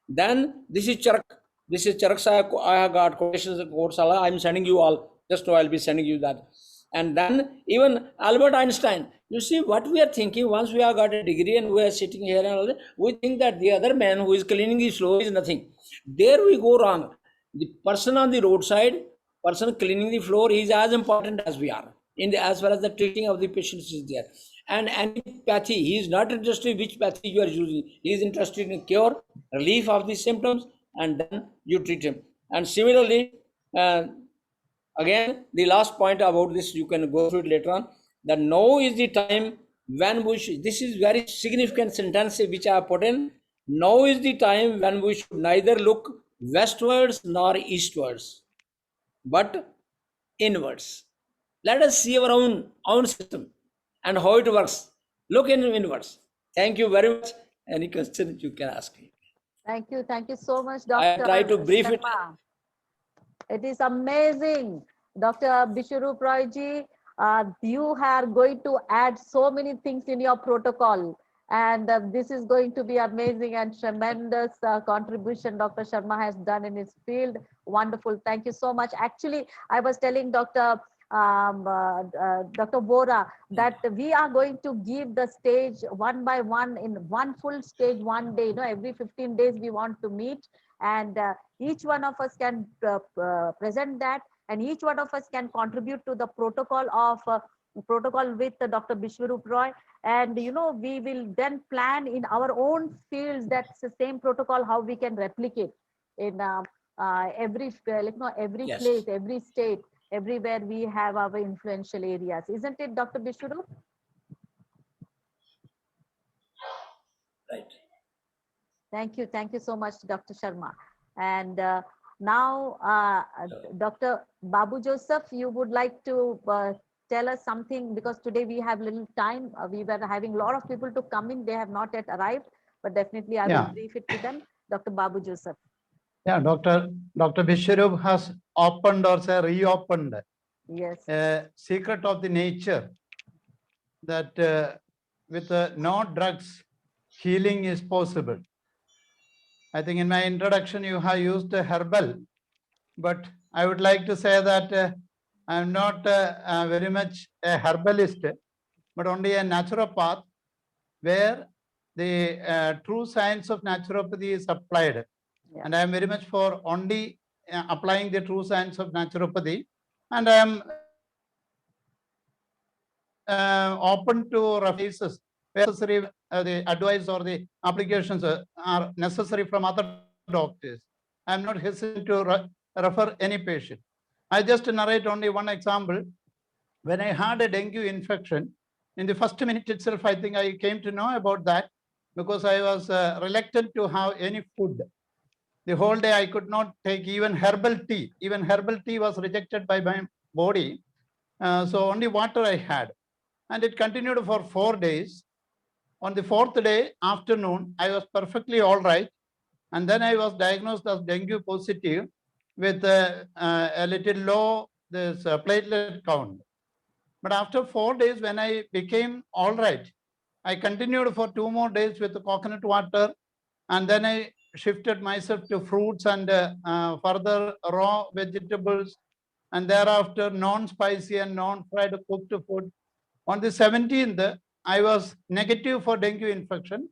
Then this is Charak. This is Charak. I have got quotations and quotes. I'm sending you all. Just now I'll be sending you that. And then even Albert Einstein. You see what we are thinking. Once we have got a degree and we are sitting here and all that, we think that the other man who is cleaning his floor is nothing. There we go wrong. The person on the roadside, person cleaning the floor, is as important as we are. As far as the treating of the patients is there. And any pathy, he is not interested in which pathy you are using. He is interested in cure, relief of the symptoms, and then you treat him. And similarly, again, the last point about this, you can go through it later on, that now is the time when we should, this is very significant sentence which I have put in, now is the time when we should neither look westwards nor eastwards, but inwards. Let us see our own system and how it works. Look inwards. Thank you very much. Any question you can ask me. Thank you so much, I Dr. try to brief it. Sharma. It is amazing, Dr. Biswarup Roy ji. You are going to add so many things in your protocol, and this is going to be amazing and tremendous contribution Dr. Sharma has done in his field. Wonderful. Thank you so much. Actually, I was telling Dr. Dr. Vora that we are going to give the stage one by one in one full stage one day. Every 15 days we want to meet, and each one of us can present that, and each one of us can contribute to the protocol of protocol with Dr. Biswarup Roy. And we will then plan in our own fields that's the same protocol how we can replicate in every every Yes. place, every state, everywhere we have our influential areas. Isn't it, Dr. Biswarup? Right. Thank you so much, Dr. Sharma. And now, Dr. Babu Joseph, you would like to tell us something, because today we have little time. We were having a lot of people to come in. They have not yet arrived, but definitely I will brief it to them. Dr. Babu Joseph. Yeah, Dr. Biswarup has opened or say reopened Yes. a secret of the nature that with no drugs, healing is possible. I think in my introduction, you have used herbal, but I would like to say that I'm not very much a herbalist, but only a naturopath, where the true science of naturopathy is applied. Yeah. And I am very much for only applying the true science of naturopathy. And I am open to references where necessary, the advice or the applications are necessary from other doctors. I am not hesitant to refer any patient. I just narrate only one example. When I had a dengue infection, in the first minute itself, I think I came to know about that, because I was reluctant to have any food. The whole day I could not take even herbal tea. Even herbal tea was rejected by my body. So only water I had. And it continued for 4 days. On the 4th day afternoon, I was perfectly all right. And then I was diagnosed as dengue positive with a little low platelet count. But after 4 days, when I became all right, I continued for 2 more days with the coconut water, and then I shifted myself to fruits and further raw vegetables, and thereafter non-spicy and non-fried cooked food. On the 17th, I was negative for dengue infection,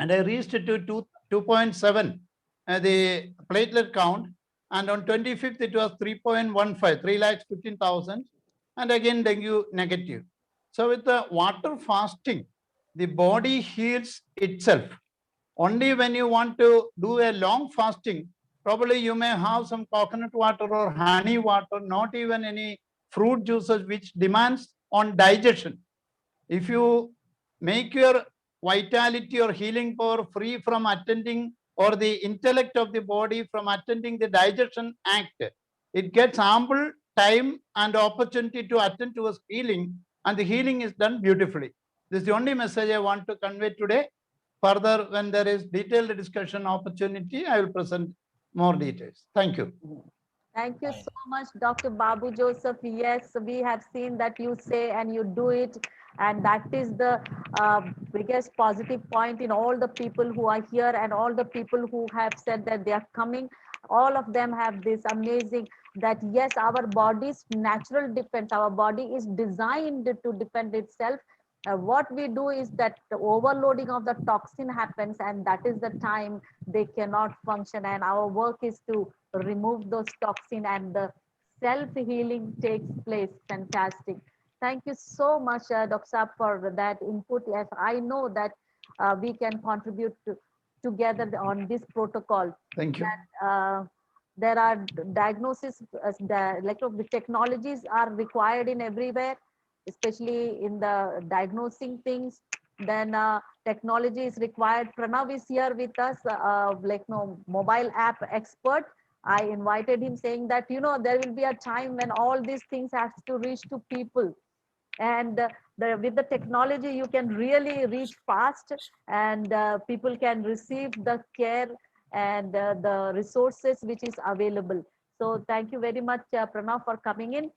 and I reached to 2.7 the platelet count, and on 25th it was 3.15, 3,15,000, and again dengue negative. So with the water fasting, the body heals itself. Only when you want to do a long fasting, probably you may have some coconut water or honey water, not even any fruit juices, which demands on digestion. If you make your vitality or healing power free from attending, or the intellect of the body from attending the digestion act, it gets ample time and opportunity to attend to us healing, and the healing is done beautifully. This is the only message I want to convey today. Further, when there is detailed discussion opportunity, I will present more details. Thank you. Thank you so much, Dr. Babu Joseph. Yes, we have seen that you say and you do it. And that is the biggest positive point in all the people who are here and all the people who have said that they are coming. All of them have this amazing that yes, our body's natural defense, our body is designed to defend itself. What we do is that the overloading of the toxin happens, and that is the time they cannot function. And our work is to remove those toxin, and the self-healing takes place. Fantastic. Thank you so much, Dr. Saab, for that input. Yes, I know that we can contribute together on this protocol. Thank you. That, there are diagnosis, the technologies are required in everywhere, especially in the diagnosing things. Then technology is required. Pranav is here with us, mobile app expert. I invited him saying that, there will be a time when all these things have to reach to people. And with the technology, you can really reach fast, and people can receive the care and the resources which is available. So thank you very much, Pranav, for coming in.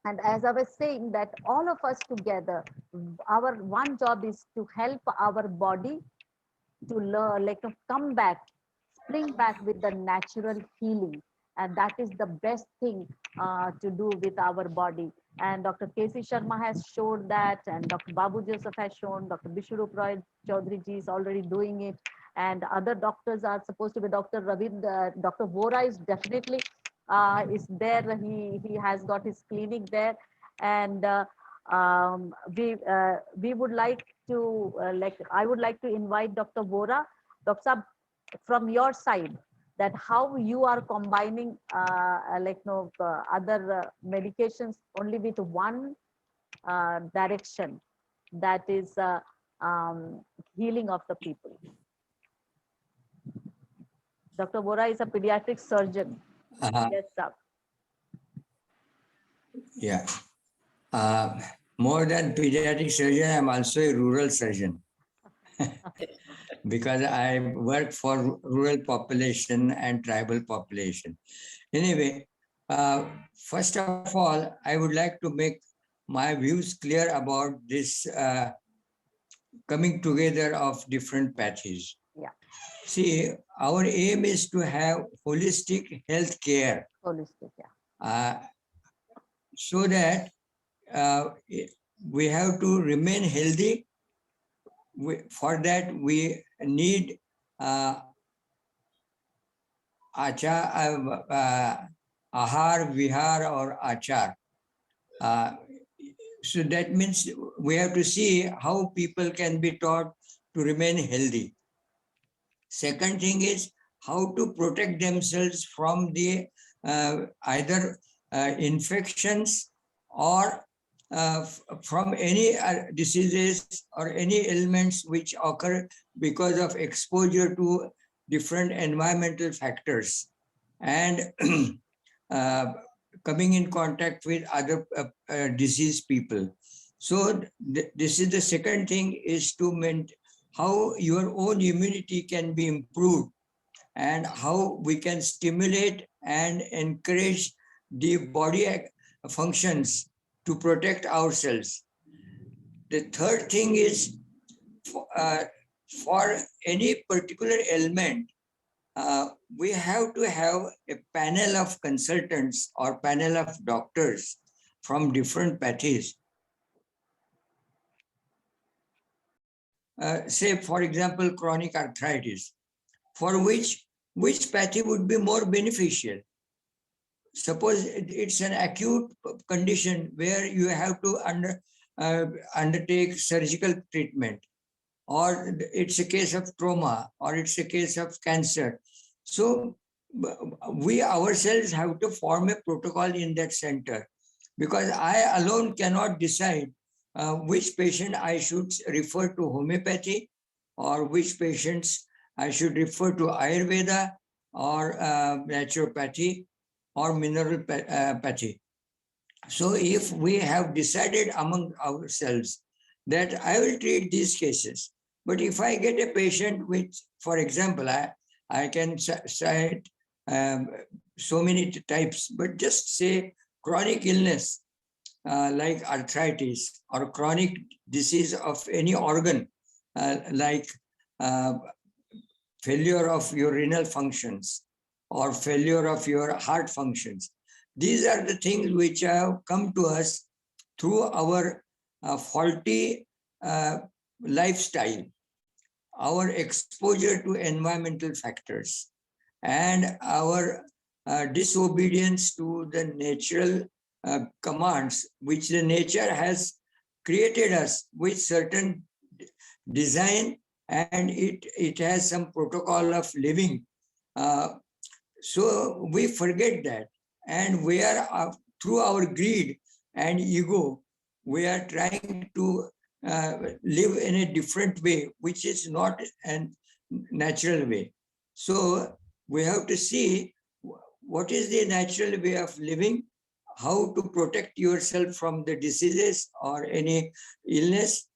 And as I was saying, that all of us together, our one job is to help our body to learn, to come back, spring back with the natural healing. And that is the best thing to do with our body. And Dr. K.C. Sharma has showed that, and Dr. Babu Joseph has shown, Dr. Bishurup Roy Chaudhary ji is already doing it. And other doctors are supposed to be Dr. Ravid, Dr. Vora is definitely is there. He has got his clinic there. And we would like to, I would like to invite Dr. Vora. Dr. Saab, from your side, that how you are combining other medications only with one direction, that is healing of the people. Dr. Vora is a pediatric surgeon. Yes, sir. Yeah. More than pediatric surgeon, I'm also a rural surgeon. Because I work for rural population and tribal population. Anyway, first of all, I would like to make my views clear about this coming together of different patches. Yeah. See, our aim is to have holistic health care. Holistic, yeah. So that we have to remain healthy. For that, we need ahar, vihar, or achar. So that means we have to see how people can be taught to remain healthy. Second thing is how to protect themselves from the either infections or from any diseases or any ailments which occur because of exposure to different environmental factors and coming in contact with other diseased people. So this is the second thing, is to maintain how your own immunity can be improved and how we can stimulate and encourage the body functions to protect ourselves. The third thing is for any particular ailment, we have to have a panel of consultants or panel of doctors from different pathies. Say, for example, chronic arthritis, for which pathy would be more beneficial? Suppose it's an acute condition where you have to undertake surgical treatment, or it's a case of trauma, or it's a case of cancer. So we ourselves have to form a protocol in that center, because I alone cannot decide which patient I should refer to homeopathy, or which patients I should refer to Ayurveda or naturopathy or mineralopathy. So if we have decided among ourselves that I will treat these cases, but if I get a patient which, for example, I can cite so many types, but just say chronic illness like arthritis or chronic disease of any organ, like failure of your renal functions or failure of your heart functions. These are the things which have come to us through our faulty lifestyle, our exposure to environmental factors, and our disobedience to the natural commands which the nature has created us with certain design, and it has some protocol of living. So we forget that, and we are through our greed and ego, we are trying to live in a different way, which is not a natural way. So we have to see what is the natural way of living, how to protect yourself from the diseases or any illness.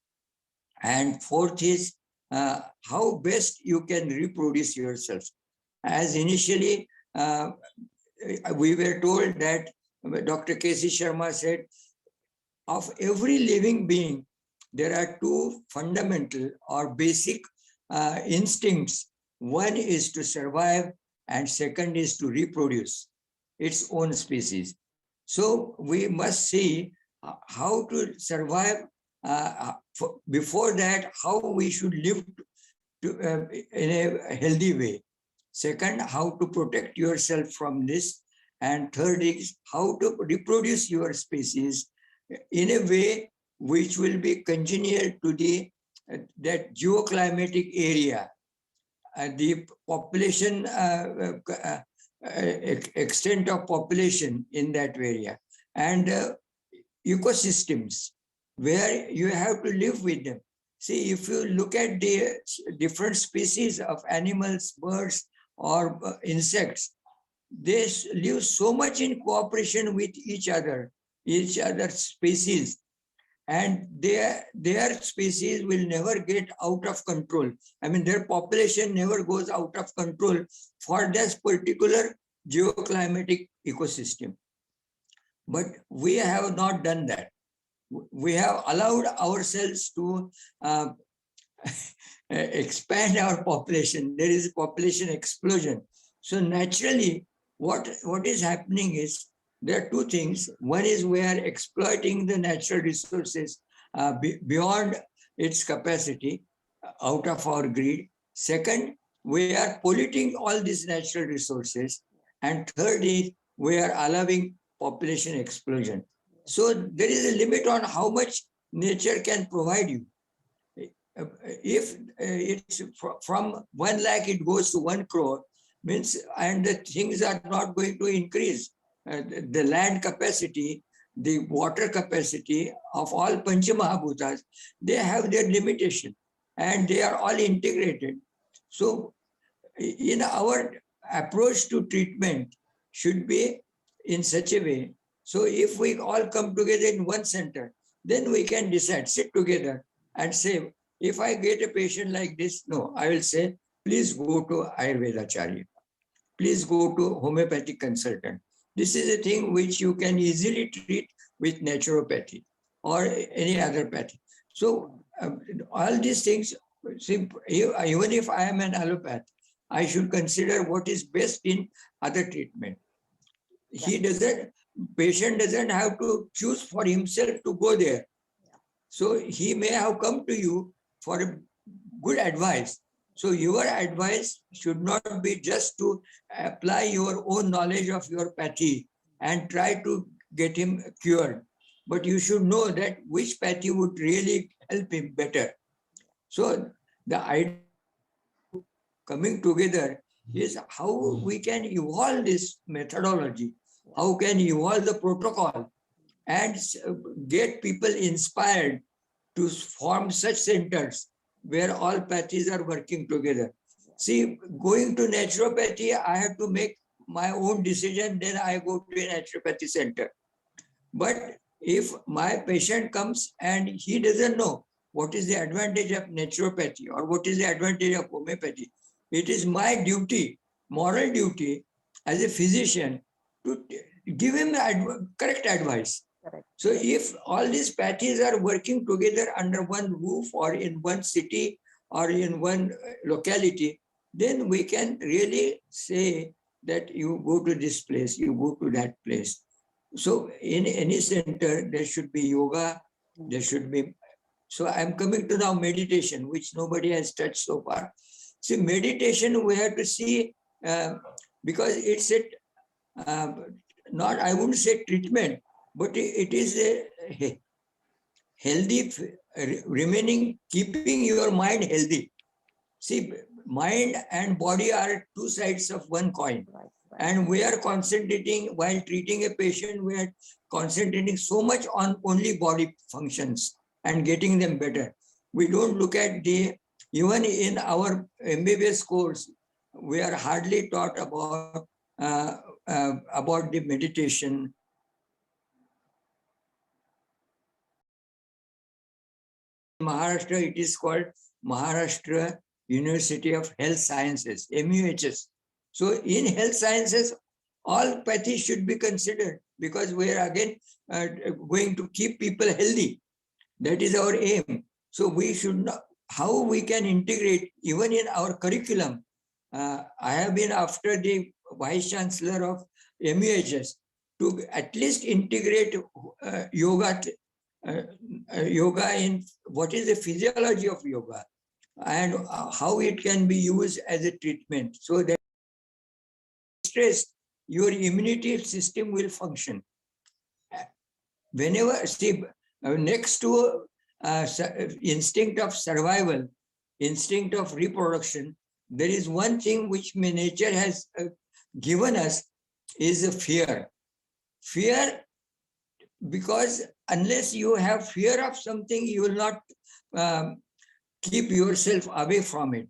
And fourth is how best you can reproduce yourself. As initially we were told that Dr. K.C. Sharma said, of every living being, there are two fundamental or basic instincts. One is to survive, and second is to reproduce its own species. So we must see how to survive. Before that, how we should live in a healthy way. Second, how to protect yourself from this. And third is how to reproduce your species in a way which will be congenial to the that geoclimatic area, the population, extent of population in that area, and ecosystems where you have to live with them. See, if you look at the different species of animals, birds, or insects, they live so much in cooperation with each other's species, and their species will never get out of control. I mean, their population never goes out of control for this particular geoclimatic ecosystem. But we have not done that. We have allowed ourselves to expand our population. There is population explosion. So naturally, what is happening is there are two things. One is we are exploiting the natural resources beyond its capacity out of our greed. Second, we are polluting all these natural resources. And third is we are allowing population explosion. So there is a limit on how much nature can provide you. If it's from 1 lakh, it goes to 1 crore, means, and the things are not going to increase. The land capacity, the water capacity of all Panchamahabhutas, they have their limitation, and they are all integrated. So in our approach to treatment should be in such a way. So if we all come together in one center, then we can decide, sit together and say, if I get a patient like this, no, I will say, please go to Ayurveda Charya. Please go to homeopathic consultant. This is a thing which you can easily treat with naturopathy or any other pathy. So all these things, even if I am an allopath, I should consider what is best in other treatment. He doesn't, patient doesn't have to choose for himself to go there. So he may have come to you for good advice. So your advice should not be just to apply your own knowledge of your pathy and try to get him cured, but you should know that which pathy would really help him better. So the idea of coming together is how we can evolve this methodology, how can evolve the protocol and get people inspired to form such centers where all pathies are working together. See, going to naturopathy, I have to make my own decision, then I go to a naturopathy center. But if my patient comes and he doesn't know what is the advantage of naturopathy or what is the advantage of homeopathy, it is my duty, moral duty, as a physician to give him correct advice. Correct. So if all these pathies are working together under one roof or in one city or in one locality, then we can really say that you go to this place, you go to that place. So in any center, there should be yoga, there should be. So I'm coming to now meditation, which nobody has touched so far. See, meditation, we have to see, because it's not, I wouldn't say treatment, but it is a healthy, remaining, keeping your mind healthy. See, mind and body are two sides of one coin. Right. And we are concentrating, while treating a patient, we are concentrating so much on only body functions and getting them better. We don't look at even in our MBBS course, we are hardly taught about the meditation. In Maharashtra, it is called Maharashtra University of Health Sciences, MUHS. So in health sciences, all pathies should be considered, because we are again going to keep people healthy. That is our aim. So we should know how we can integrate even in our curriculum. I have been after the Vice Chancellor of MUHS to at least integrate yoga in what is the physiology of yoga and how it can be used as a treatment, so that stress, your immunity system will function. Whenever, see, next to instinct of survival, instinct of reproduction, there is one thing which nature has given us, is a fear. Fear, because unless you have fear of something, you will not keep yourself away from it.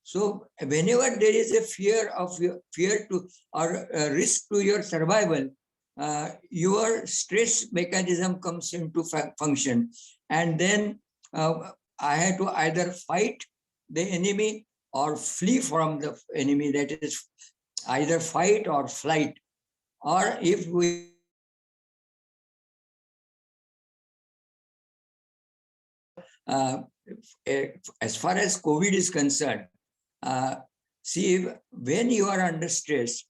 So whenever there is a fear to or a risk to your survival, your stress mechanism comes into function, and then I had to either fight the enemy or flee from the enemy. That is either fight or flight. Or if we as far as COVID is concerned, see, when you are under stress,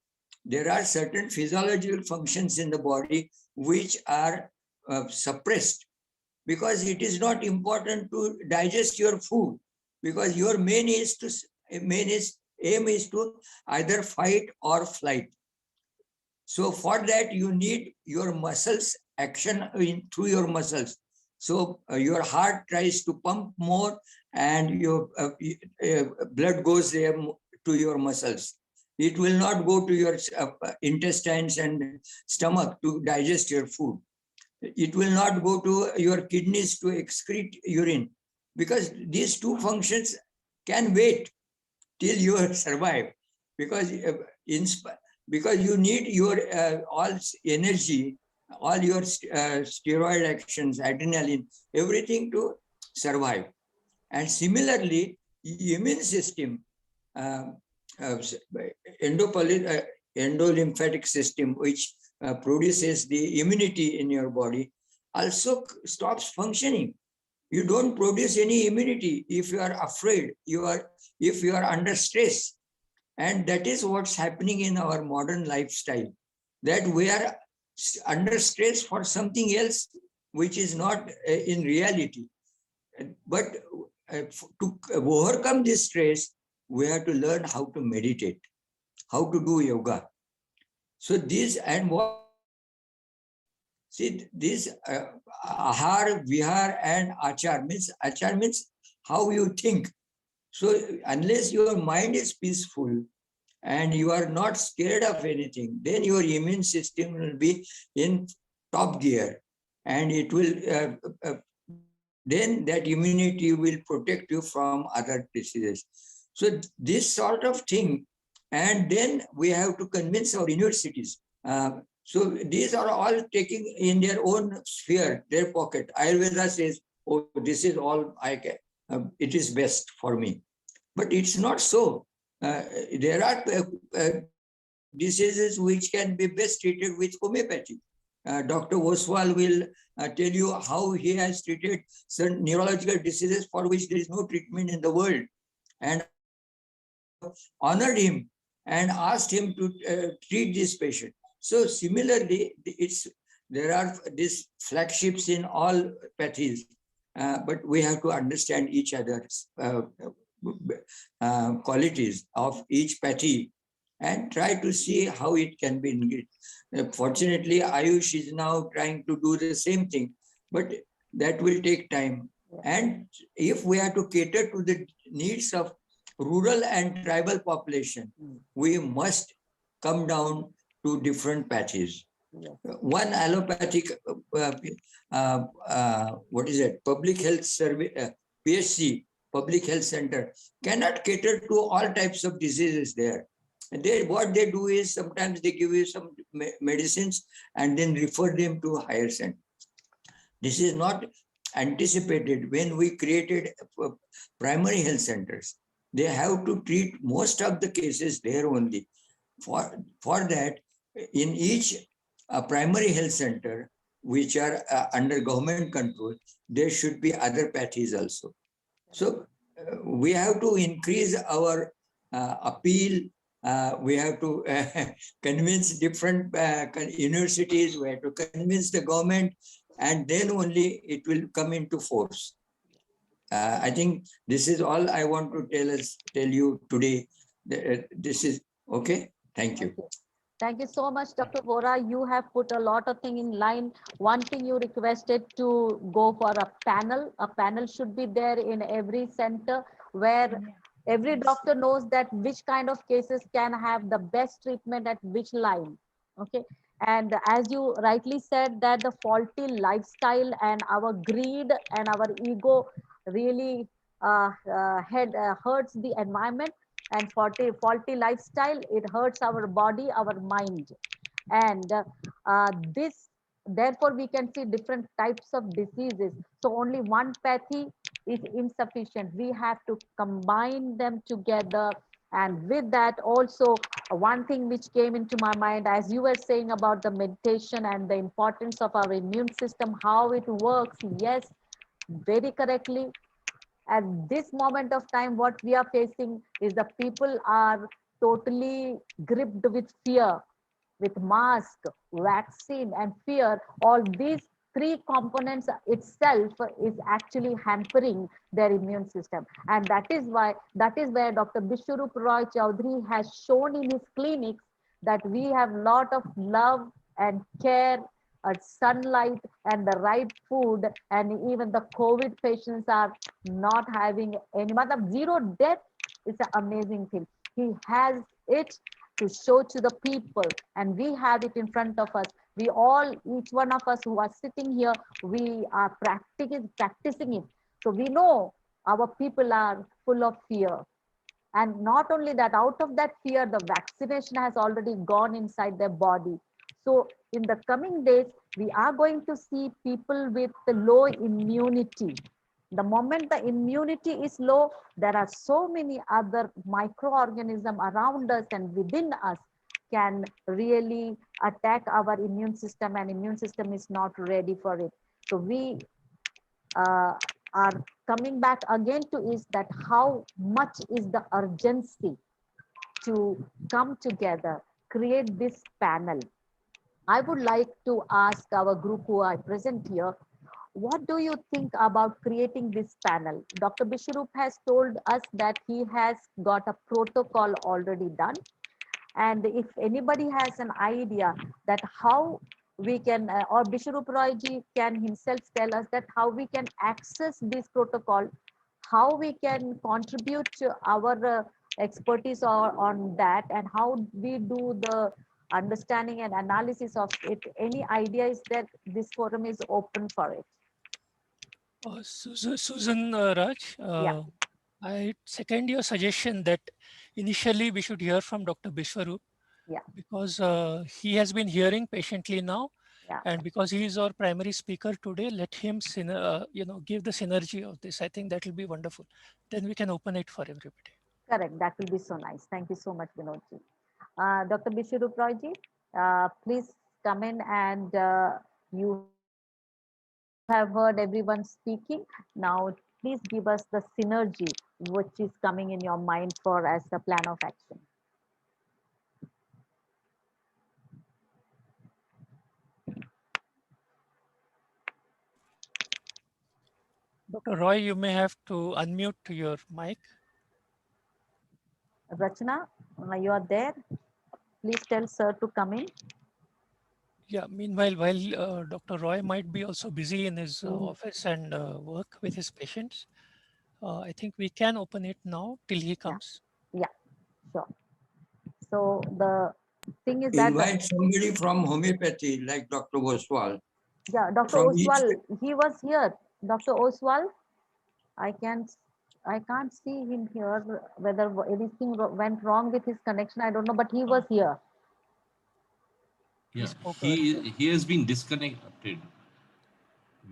there are certain physiological functions in the body which are suppressed, because it is not important to digest your food, because your aim is to either fight or flight. So for that, you need your muscles, action through your muscles. So your heart tries to pump more, and your blood goes there to your muscles. It will not go to your intestines and stomach to digest your food. It will not go to your kidneys to excrete urine, because these two functions can wait till you survive, because you need your all energy, all your steroid actions, adrenaline, everything to survive. And similarly, immune system, endolymphatic system, which produces the immunity in your body, also stops functioning. You don't produce any immunity if you are afraid, if you are under stress. And that is what's happening in our modern lifestyle, that we are under stress for something else which is not in reality. But to overcome this stress, we have to learn how to meditate, how to do yoga. So this, and what, see, this ahar, vihar and achar means how you think. So unless your mind is peaceful and you are not scared of anything, then your immune system will be in top gear, and it will then that immunity will protect you from other diseases. So this sort of thing, and then we have to convince our universities. So these are all taking in their own sphere, their pocket. Ayurveda says, oh, this is all I can, it is best for me. But it's not so. There are diseases which can be best treated with homeopathy. Dr. Oswal will tell you how he has treated certain neurological diseases for which there is no treatment in the world, and honored him and asked him to treat this patient. So similarly, there are these flagships in all pathies, but we have to understand each other's qualities of each pathy and try to see how it can be engaged. Fortunately, Ayush is now trying to do the same thing, but that will take time. And if we have to cater to the needs of rural and tribal population, we must come down to different patches. One allopathic, what is it, public health service, PHC, public health center, cannot cater to all types of diseases there. And what they do is sometimes they give you some medicines and then refer them to higher center. This is not anticipated when we created primary health centers. They have to treat most of the cases there only. For that, in each primary health center, which are under government control, there should be other pathies also. So we have to increase our appeal. We have to convince different universities, we have to convince the government, and then only it will come into force. I think this is all I want to tell you today. This is okay. Thank you. Thank you so much, Dr. Vora. You have put a lot of things in line. One thing you requested to go for a panel. A panel should be there in every center where every doctor knows that which kind of cases can have the best treatment at which line. Okay. And as you rightly said, that the faulty lifestyle and our greed and our ego really hurts the environment, and faulty lifestyle, it hurts our body, our mind. And this, therefore we can see different types of diseases. So only one pathy is insufficient. We have to combine them together. And with that also, one thing which came into my mind, as you were saying about the meditation and the importance of our immune system, how it works. Yes, very correctly. At this moment of time, what we are facing is the people are totally gripped with fear, with mask, vaccine, and fear. All these three components itself is actually hampering their immune system. And that is where Dr. Bishwarup Roy Chaudhary has shown in his clinics that we have lot of love and care, sunlight and the right food, and even the COVID patients are not having any zero death. It's an amazing thing. He has it to show to the people, and we have it in front of us. We all, each one of us who are sitting here, we are practicing it. So we know our people are full of fear. And not only that, out of that fear, the vaccination has already gone inside their body. So in the coming days, we are going to see people with low immunity. The moment the immunity is low, there are so many other microorganisms around us and within us can really attack our immune system, and immune system is not ready for it. So we are coming back again to is that how much is the urgency to come together, create this panel. I would like to ask our group who are present here, what do you think about creating this panel? Dr. Bishwarup has told us that he has got a protocol already done. And if anybody has an idea that how we can, or Bishwarup Roy ji can himself tell us that how we can access this protocol, how we can contribute to our expertise on that, and how we do the understanding and analysis of it. Any idea is that this forum is open for it. Susan Raj, Yeah. I second your suggestion that initially we should hear from Dr. Bishwarup, Yeah. because he has been hearing patiently now, Yeah. and because he is our primary speaker today, let him give the synergy of this. I think that will be wonderful. Then we can open it for everybody. Correct. That will be so nice. Thank you so much, Vinodji. Dr. Biswarup Roy ji, please come in and you have heard everyone speaking. Now, please give us the synergy which is coming in your mind for as a plan of action. Dr. Roy, you may have to unmute your mic. Rachna, you are there. Please tell sir to come in. Yeah, meanwhile, while Dr. Roy might be also busy in his office and work with his patients, I think we can open it now till he comes. Yeah, sure. So the thing is that Invite somebody from homeopathy like Dr. Oswal. yeah, Dr. From each, Oswal, he was here. Dr. Oswal, I can't see him here. Whether anything went wrong with his connection, I don't know, but he was here. Yeah, spoke earlier. he has been disconnected.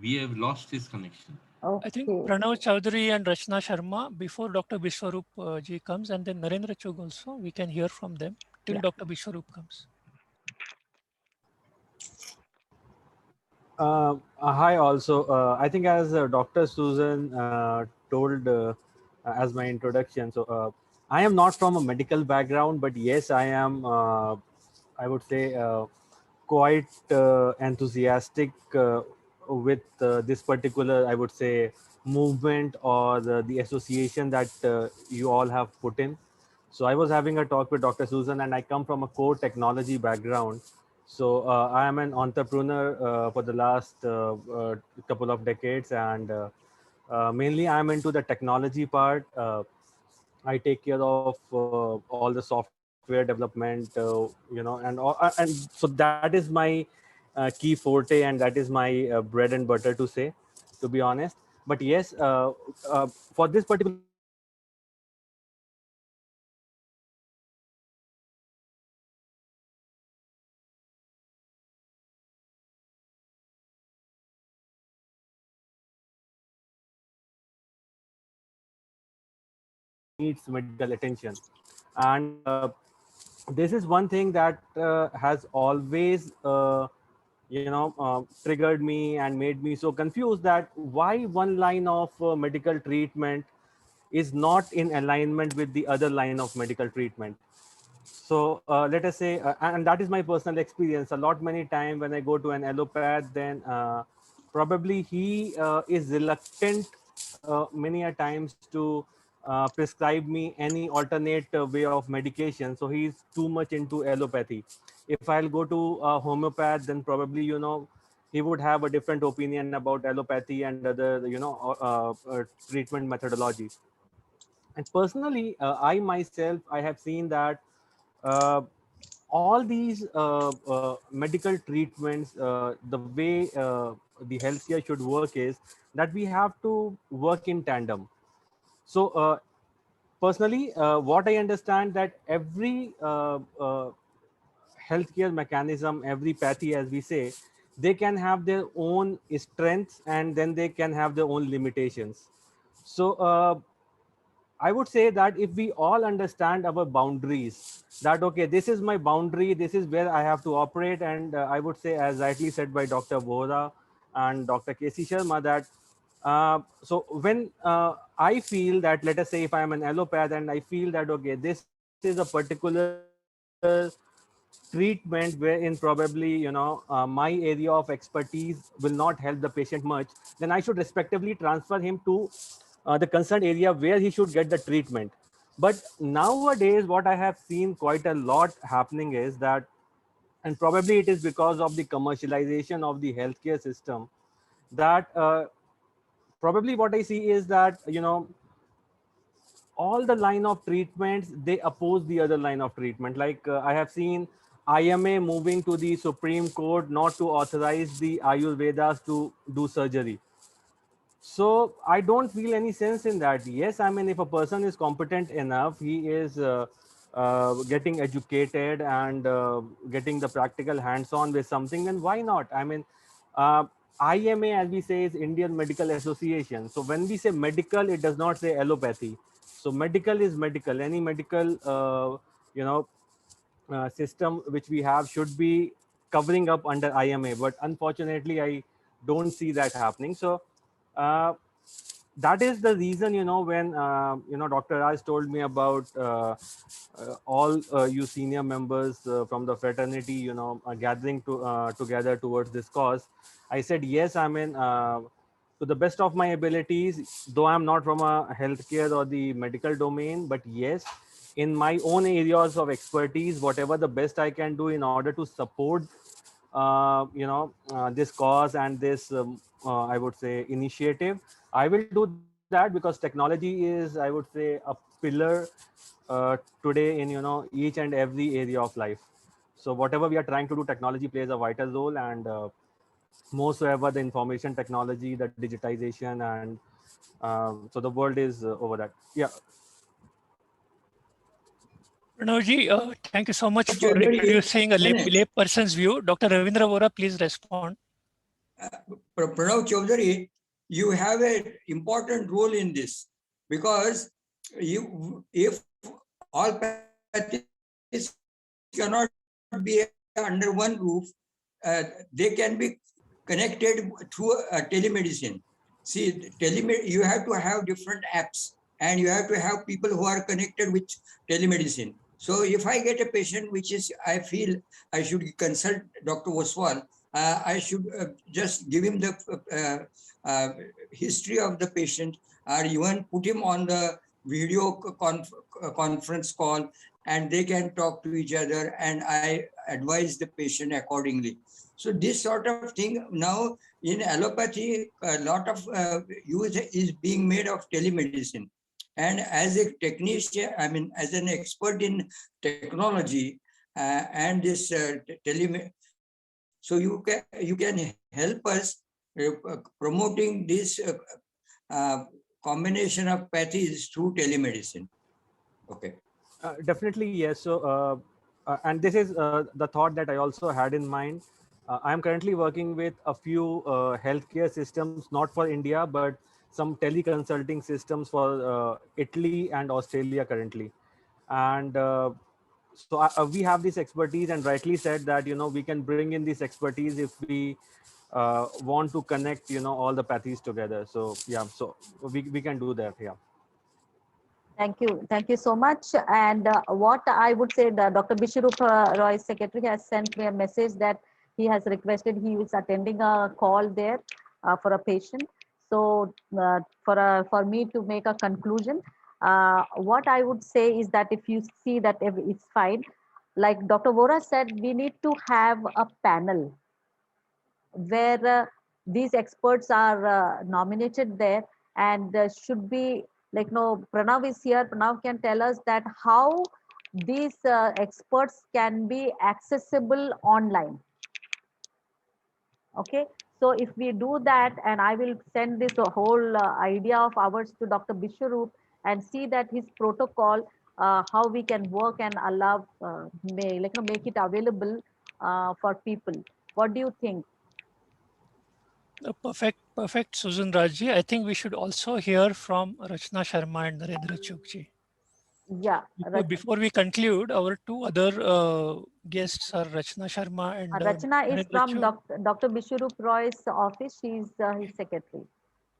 We have lost his connection. I think Okay. Pranav Chaudhary and Rachna Sharma before Dr. Biswarup ji comes, and then Narendra Chug also. We can hear from them till Yeah. Dr. Biswarup comes. Hi, also. I think as Dr. Susan told as my introduction, so I am not from a medical background, but yes, I am, I would say, quite enthusiastic with this particular, I would say, movement or the association that you all have put in. So I was having a talk with Dr. Susan, and I come from a core technology background. So I am an entrepreneur for the last couple of decades, and mainly I'm into the technology part. I take care of all the software development, and so that is my key forte, and that is my bread and butter to say, to be honest. But yes, for this particular movement, needs medical attention, and this is one thing that has always triggered me and made me so confused, that why one line of medical treatment is not in alignment with the other line of medical treatment. So let us say, and that is my personal experience. A lot many time when I go to an allopath, then probably he is reluctant many a times to prescribe me any alternate way of medication. So he's too much into allopathy. If I'll go to a homeopath, then probably he would have a different opinion about allopathy and other treatment methodologies. And personally, I myself, I have seen that uh, all these medical treatments, the way the healthcare should work is that we have to work in tandem. So personally, what I understand, that every healthcare mechanism, every pathy, as we say, they can have their own strengths, and then they can have their own limitations. So I would say that if we all understand our boundaries, that okay, this is my boundary, this is where I have to operate, and I would say, as rightly said by Dr. Bohra and Dr. K.C. Sharma, that so when I feel that, let us say, if I am an allopath and I feel that okay, this is a particular treatment wherein probably my area of expertise will not help the patient much, then I should respectively transfer him to the concerned area where he should get the treatment. But nowadays, what I have seen quite a lot happening is that, and probably it is because of the commercialization of the healthcare system, that probably what I see is that all the line of treatments, they oppose the other line of treatment. Like I have seen IMA moving to the Supreme Court not to authorize the Ayurvedas to do surgery. So I don't feel any sense in that. Yes, I mean, if a person is competent enough, he is getting educated and getting the practical hands-on with something, then why not? I mean, uh, IMA, as we say, is Indian Medical Association. So when we say medical, it does not say allopathy. So medical is medical. Any medical, system which we have should be covering up under IMA, but unfortunately I don't see that happening. So that is the reason, when Dr. Raj told me about all you senior members from the fraternity, gathering together towards this cause. I said yes. I mean, to the best of my abilities, though I'm not from a healthcare or the medical domain, but yes, in my own areas of expertise, whatever the best I can do in order to support this cause and this I would say initiative, I will do that, because technology is, I would say, a pillar today in each and every area of life. So whatever we are trying to do, technology plays a vital role, and moreover the information technology, the digitization, and so the world is over that. Yeah. Pranavji, thank you so much for Chaudhary, introducing a minute. lay person's view. Dr. Ravindra Vora, please respond. Pranav Chaudhary, you have an important role in this, because if all pathies cannot be under one roof, they can be connected through telemedicine. See, you have to have different apps, and you have to have people who are connected with telemedicine. So if I get a patient which is, I feel I should consult Dr. Oswal, I should just give him the history of the patient, or even put him on the video conference call, and they can talk to each other, and I advise the patient accordingly. So this sort of thing now in allopathy, a lot of use is being made of telemedicine. And as a technician, I mean, as an expert in technology and this so you can help us promoting this combination of pathies through telemedicine. Okay. Definitely, yes. So, and this is the thought that I also had in mind. I am currently working with a few healthcare systems, not for India, but some teleconsulting systems for Italy and Australia currently. And so we have this expertise, and rightly said that, we can bring in this expertise if we want to connect, all the pathies together. So, yeah, so we can do that. Yeah. Thank you so much. And what I would say, Dr. Bisharup Roy's secretary has sent me a message that he has requested, he is attending a call there for a patient. So for me to make a conclusion, what I would say is that if you see that it's fine, like Dr. Vora said, we need to have a panel where these experts are nominated there, and should be like, no, Pranav is here. Pranav can tell us that how these experts can be accessible online. Okay, so if we do that, and I will send this whole idea of ours to Dr. Bisharup and see that his protocol, how we can work and allow, make it available for people. What do you think? Perfect, Susan Rajji. I think we should also hear from Rachna Sharma and Narendra Chukji. Yeah. Before we conclude, our two other guests are Rachna Sharma and Rachna is Narendra from Chuk. Dr. Bisharup Roy's office. She is his secretary.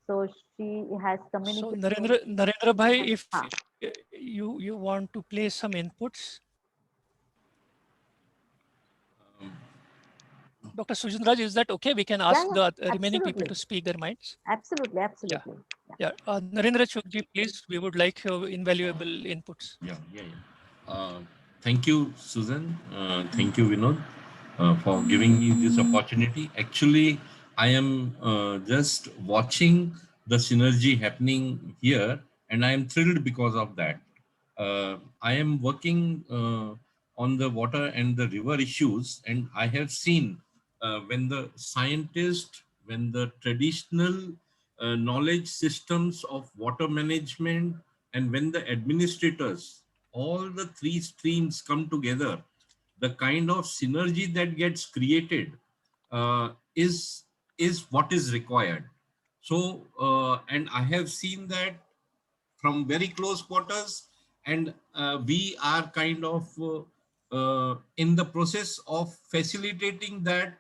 So she has communicated. So Narendra Bhai, if you want to place some inputs. Dr. Sujan Raj, is that okay? We can ask the remaining people to speak their minds. Absolutely, absolutely. Yeah. Narendra Chukji, please, we would like your invaluable inputs. Thank you, Susan. Thank you, Vinod, for giving me this opportunity. Actually, I am just watching the synergy happening here, and I am thrilled because of that. I am working on the water and the river issues, and I have seen when the scientists, when the traditional knowledge systems of water management, and when the administrators, all the three streams come together, the kind of synergy that gets created is what is required. So, and I have seen that from very close quarters, and we are kind of in the process of facilitating that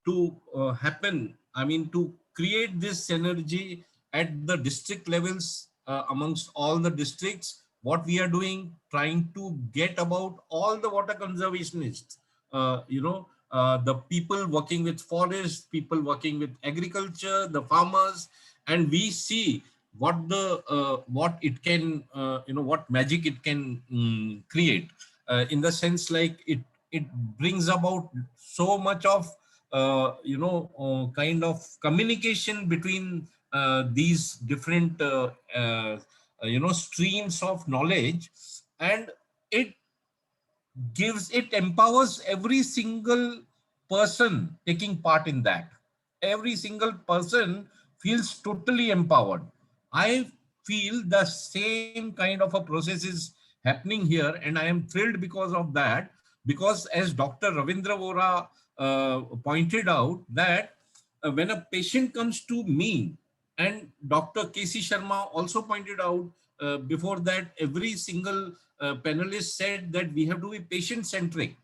to happen, I mean, to create this synergy at the district levels amongst all the districts, what we are doing, trying to get about all the water conservationists, the people working with forests, people working with agriculture, the farmers, and we see what it can, what magic it can create, in the sense like it brings about so much of kind of communication between these different streams of knowledge, and it it empowers every single person taking part in that. Every single person feels totally empowered. I feel the same kind of a process is happening here, and I am thrilled because of that. Because as Dr. Ravindra Vora pointed out, that when a patient comes to me, and Dr. KC Sharma also pointed out before that, every single panelist said that we have to be patient centric.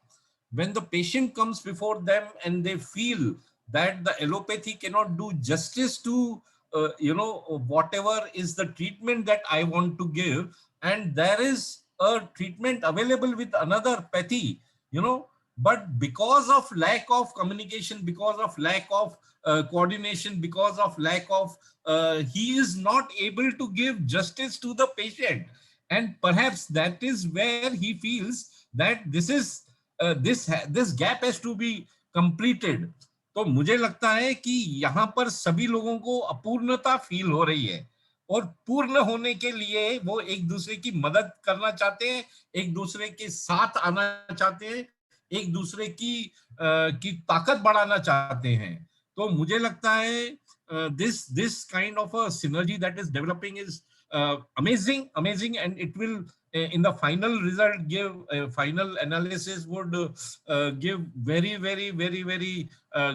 When the patient comes before them and they feel that the allopathy cannot do justice to whatever is the treatment that I want to give, and there is a treatment available with another pathy, but because of lack of communication, because of lack of coordination, because of lack of he is not able to give justice to the patient, and perhaps that is where he feels that this gap has to be completed. तो मुझे लगता है कि यहाँ पर सभी लोगों को अपूर्णता फील हो रही है, और पूर्ण होने के लिए वो एक दूसरे की मदद करना चाहते हैं, एक दूसरे के साथ आना चाहते हैं, एक दूसरे की ताकत बढ़ाना चाहते हैं. तो मुझे लगता है this kind of a synergy that is developing is amazing, and it will in the final result give final analysis would give very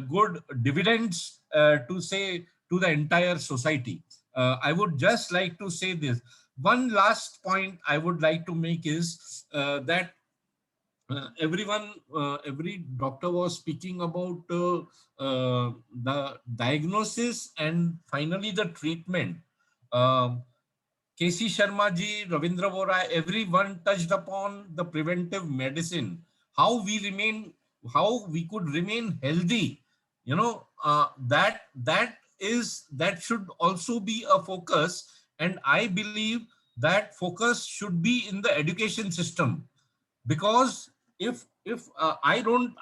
good dividends to say to the entire society. I would just like to say this. One last point I would like to make is that every doctor was speaking about the diagnosis and finally the treatment. KC Sharma ji, Ravindra Vora, everyone touched upon the preventive medicine, how we could remain healthy. That should also be a focus, and I believe that focus should be in the education system. Because if I don't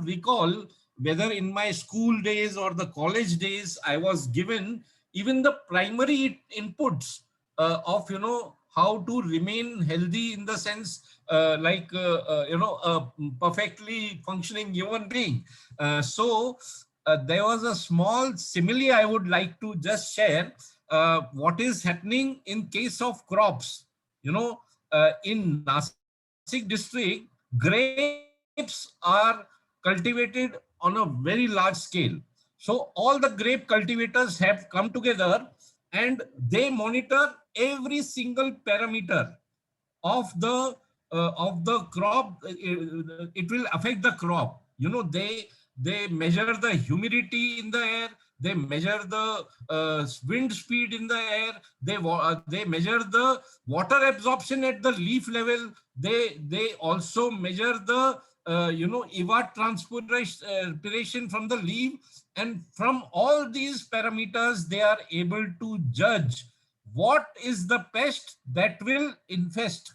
recall whether in my school days or the college days I was given even the primary inputs of how to remain healthy, in the sense a perfectly functioning human being. There was a small simile I would like to just share. What is happening in case of crops, in Nasik district, grapes are cultivated on a very large scale. So all the grape cultivators have come together and they monitor every single parameter of the crop. It will affect the crop. They measure the humidity in the air, they measure the wind speed in the air, they measure the water absorption at the leaf level, they also measure the evapotranspiration from the leaf, and from all these parameters they are able to judge what is the pest that will infest.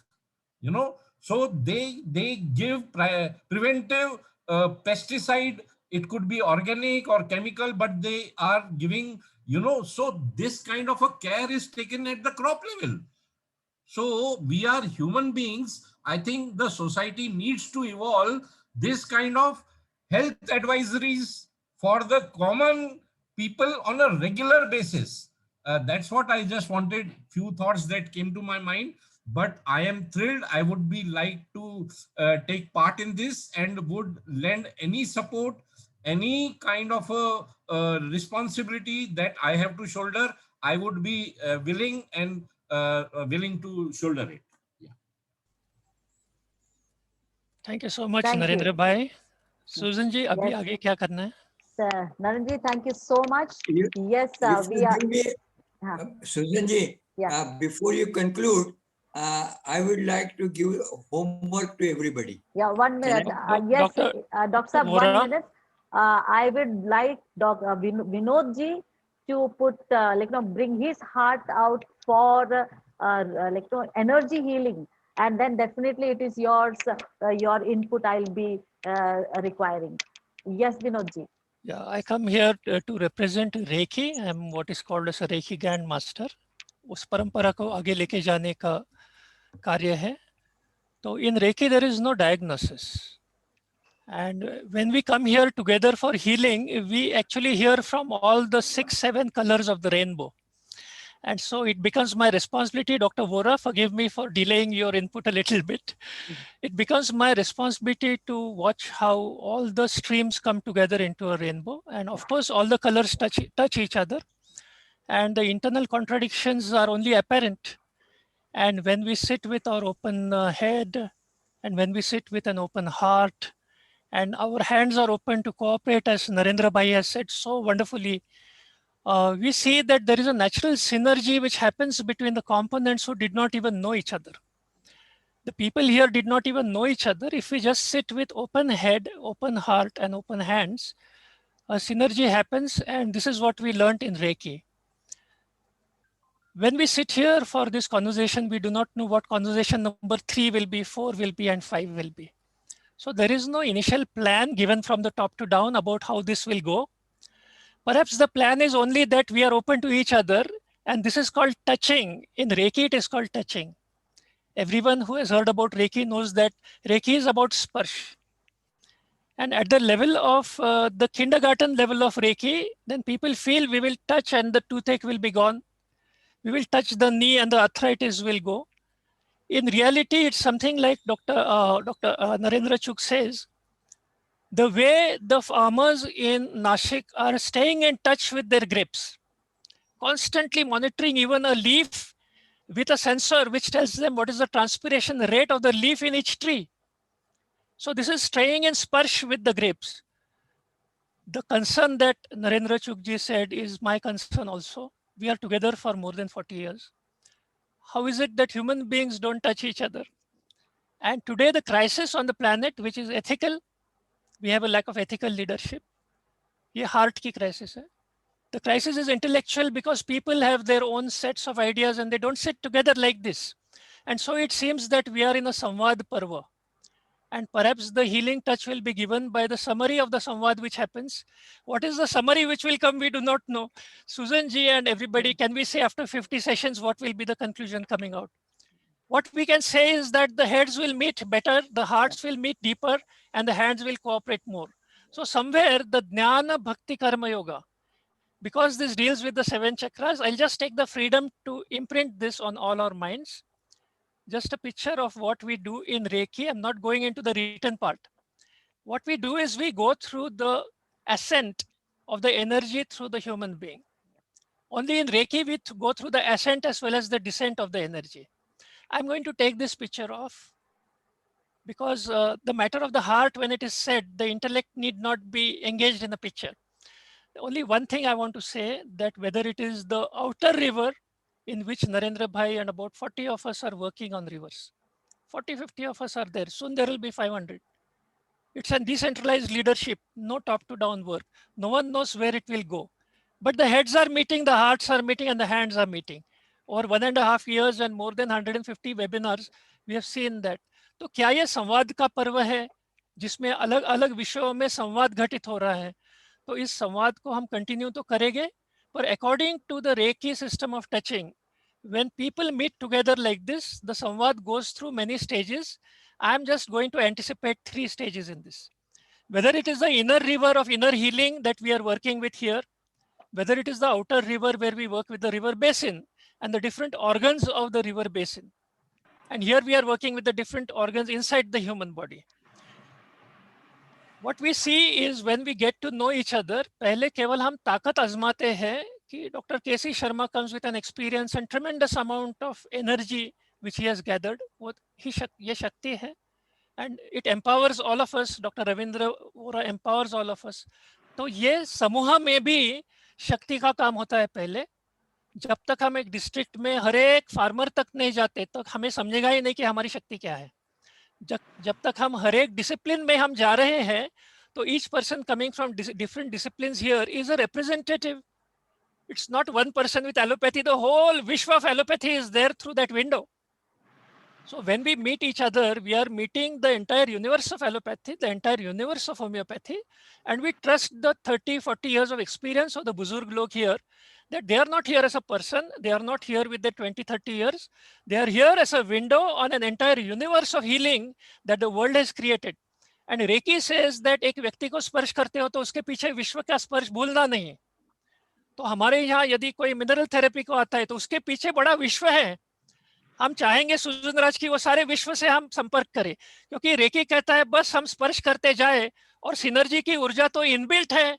So they give preventive pesticide. It could be organic or chemical, but they are giving, so this kind of a care is taken at the crop level. So we are human beings. I think the society needs to evolve this kind of health advisories for the common people on a regular basis. That's what I just wanted, few thoughts that came to my mind. But I am thrilled. I would be like to take part in this and would lend any support, any kind of a responsibility that I have to shoulder. I would be willing to shoulder it. Yeah. Thank you so much, Thank Narendra you. Bhai. Susan ji, अभी Yes. आगे क्या करना है? Naren ji, thank you so much. Yes, If we you are. give me, Susan ji, Yeah. before you conclude, I would like to give homework to everybody. Yeah, 1 minute. Yes, Dr. Saab, 1 Vora. minute. I would like Dr. Vinod ji to put, bring his heart out for, energy healing. And then definitely it is yours, your input I'll be requiring. Yes, Vinod ji. Yeah, I come here to represent Reiki. I'm what is called as a Reiki Grandmaster. उस परंपरा को आगे लेके जाने का कार्य है. So in Reiki, there is no diagnosis. And when we come here together for healing, we actually hear from all the 6, 7 colors of the rainbow. And so it becomes my responsibility, Dr. Vora, forgive me for delaying your input a little bit. It becomes my responsibility to watch how all the streams come together into a rainbow. And of course, all the colors touch each other. And the internal contradictions are only apparent. And when we sit with our open head, and when we sit with an open heart, and our hands are open to cooperate, as Narendra Bhai has said so wonderfully, we see that there is a natural synergy which happens between the components who did not even know each other. The people here did not even know each other. If we just sit with open head, open heart, and open hands, a synergy happens, and this is what we learned in Reiki. When we sit here for this conversation, we do not know what conversation number 3 will be, 4 will be, and 5 will be. So there is no initial plan given from the top to down about how this will go. Perhaps the plan is only that we are open to each other, and this is called touching. In Reiki, it is called touching. Everyone who has heard about Reiki knows that Reiki is about sparsh. And at the level of the kindergarten level of Reiki, then people feel we will touch and the toothache will be gone. We will touch the knee and the arthritis will go. In reality, it's something like Dr. Narendra Chuk says, the way the farmers in Nashik are staying in touch with their grapes, constantly monitoring even a leaf with a sensor which tells them what is the transpiration rate of the leaf in each tree. So this is staying in sparsh with the grapes. The concern that Narendra Chukji said is my concern also. We are together for more than 40 years. How is it that human beings don't touch each other? And today the crisis on the planet, which is ethical, we have a lack of ethical leadership. ये heart की crisis है. The crisis is intellectual because people have their own sets of ideas and they don't sit together like this. And so it seems that we are in a Samvad Parva. And perhaps the healing touch will be given by the summary of the Samvad which happens. What is the summary which will come, we do not know. Susan ji and everybody, can we say after 50 sessions, what will be the conclusion coming out? What we can say is that the heads will meet better, the hearts will meet deeper, and the hands will cooperate more. So somewhere the Jnana Bhakti Karma Yoga, because this deals with the 7 chakras, I'll just take the freedom to imprint this on all our minds. Just a picture of what we do in Reiki. I'm not going into the written part. What we do is we go through the ascent of the energy through the human being. Only in Reiki, we go through the ascent as well as the descent of the energy. I'm going to take this picture off because the matter of the heart, when it is said, the intellect need not be engaged in the picture. Only one thing I want to say, that whether it is the outer river in which Narendra Bhai and about 40 of us are working on rivers. 40, 50 of us are there. Soon there will be 500. It's a decentralized leadership, no top to down work. No one knows where it will go. But the heads are meeting, the hearts are meeting, and the hands are meeting. Over 1.5 years and more than 150 webinars, we have seen that. तो क्या ये संवाद का पर्व है जिसमें अलग अलग विषयों में संवाद घटित हो रहा है? तो इस संवाद को हम कंटिन्यू तो करेंगे, पर according to the Reiki system of touching, when people meet together like this, the samvad goes through many stages. I'm just going to anticipate 3 stages in this. Whether it is the inner river of inner healing that we are working with here, whether it is the outer river where we work with the river basin and the different organs of the river basin. And here we are working with the different organs inside the human body. What we see is when we get to know each other, पहले केवल हम ताकत आजमाते हैं कि Dr. K.C. Sharma comes with an experience and tremendous amount of energy which he has gathered. ये शक्ति है. and it empowers all of us. Dr. Ravindra Vora empowers all of us. तो ये समूह में भी शक्ति का काम होता है पहले. जब तक हम एक डिस्ट्रिक्ट में हर एक फार्मर तक नहीं जाते तो हमें समझेगा ही नहीं कि हमारी शक्ति क्या है. जब तक हम हर एक डिसिप्लिन में हम जा रहे हैं तो each person coming from different disciplines here is a representative. It's not one person with allopathy. The whole Vishwa of allopathy is there through that window. So when we meet each other, we are meeting the entire universe of allopathy, the entire universe of homeopathy, and we trust the 30, 40 years of experience of the Buzurg log here, that they are not here as a person, they are not here with their 20, 30 years. They are here as a window on an entire universe of healing that the world has created. And Reiki says that एक व्यक्ति को स्पर्श करते हो तो उसके पीछे विश्व का स्पर्श भूलना नहीं है. तो हमारे यहाँ यदि कोई मिनरल थेरेपी को आता है तो उसके पीछे बड़ा विश्व है. हम चाहेंगे सुजन राज की वो सारे विश्व से हम संपर्क करें, क्योंकि रेकी कहता है बस हम स्पर्श करते जाए और सिनर्जी की ऊर्जा तो इनबिल्ट है.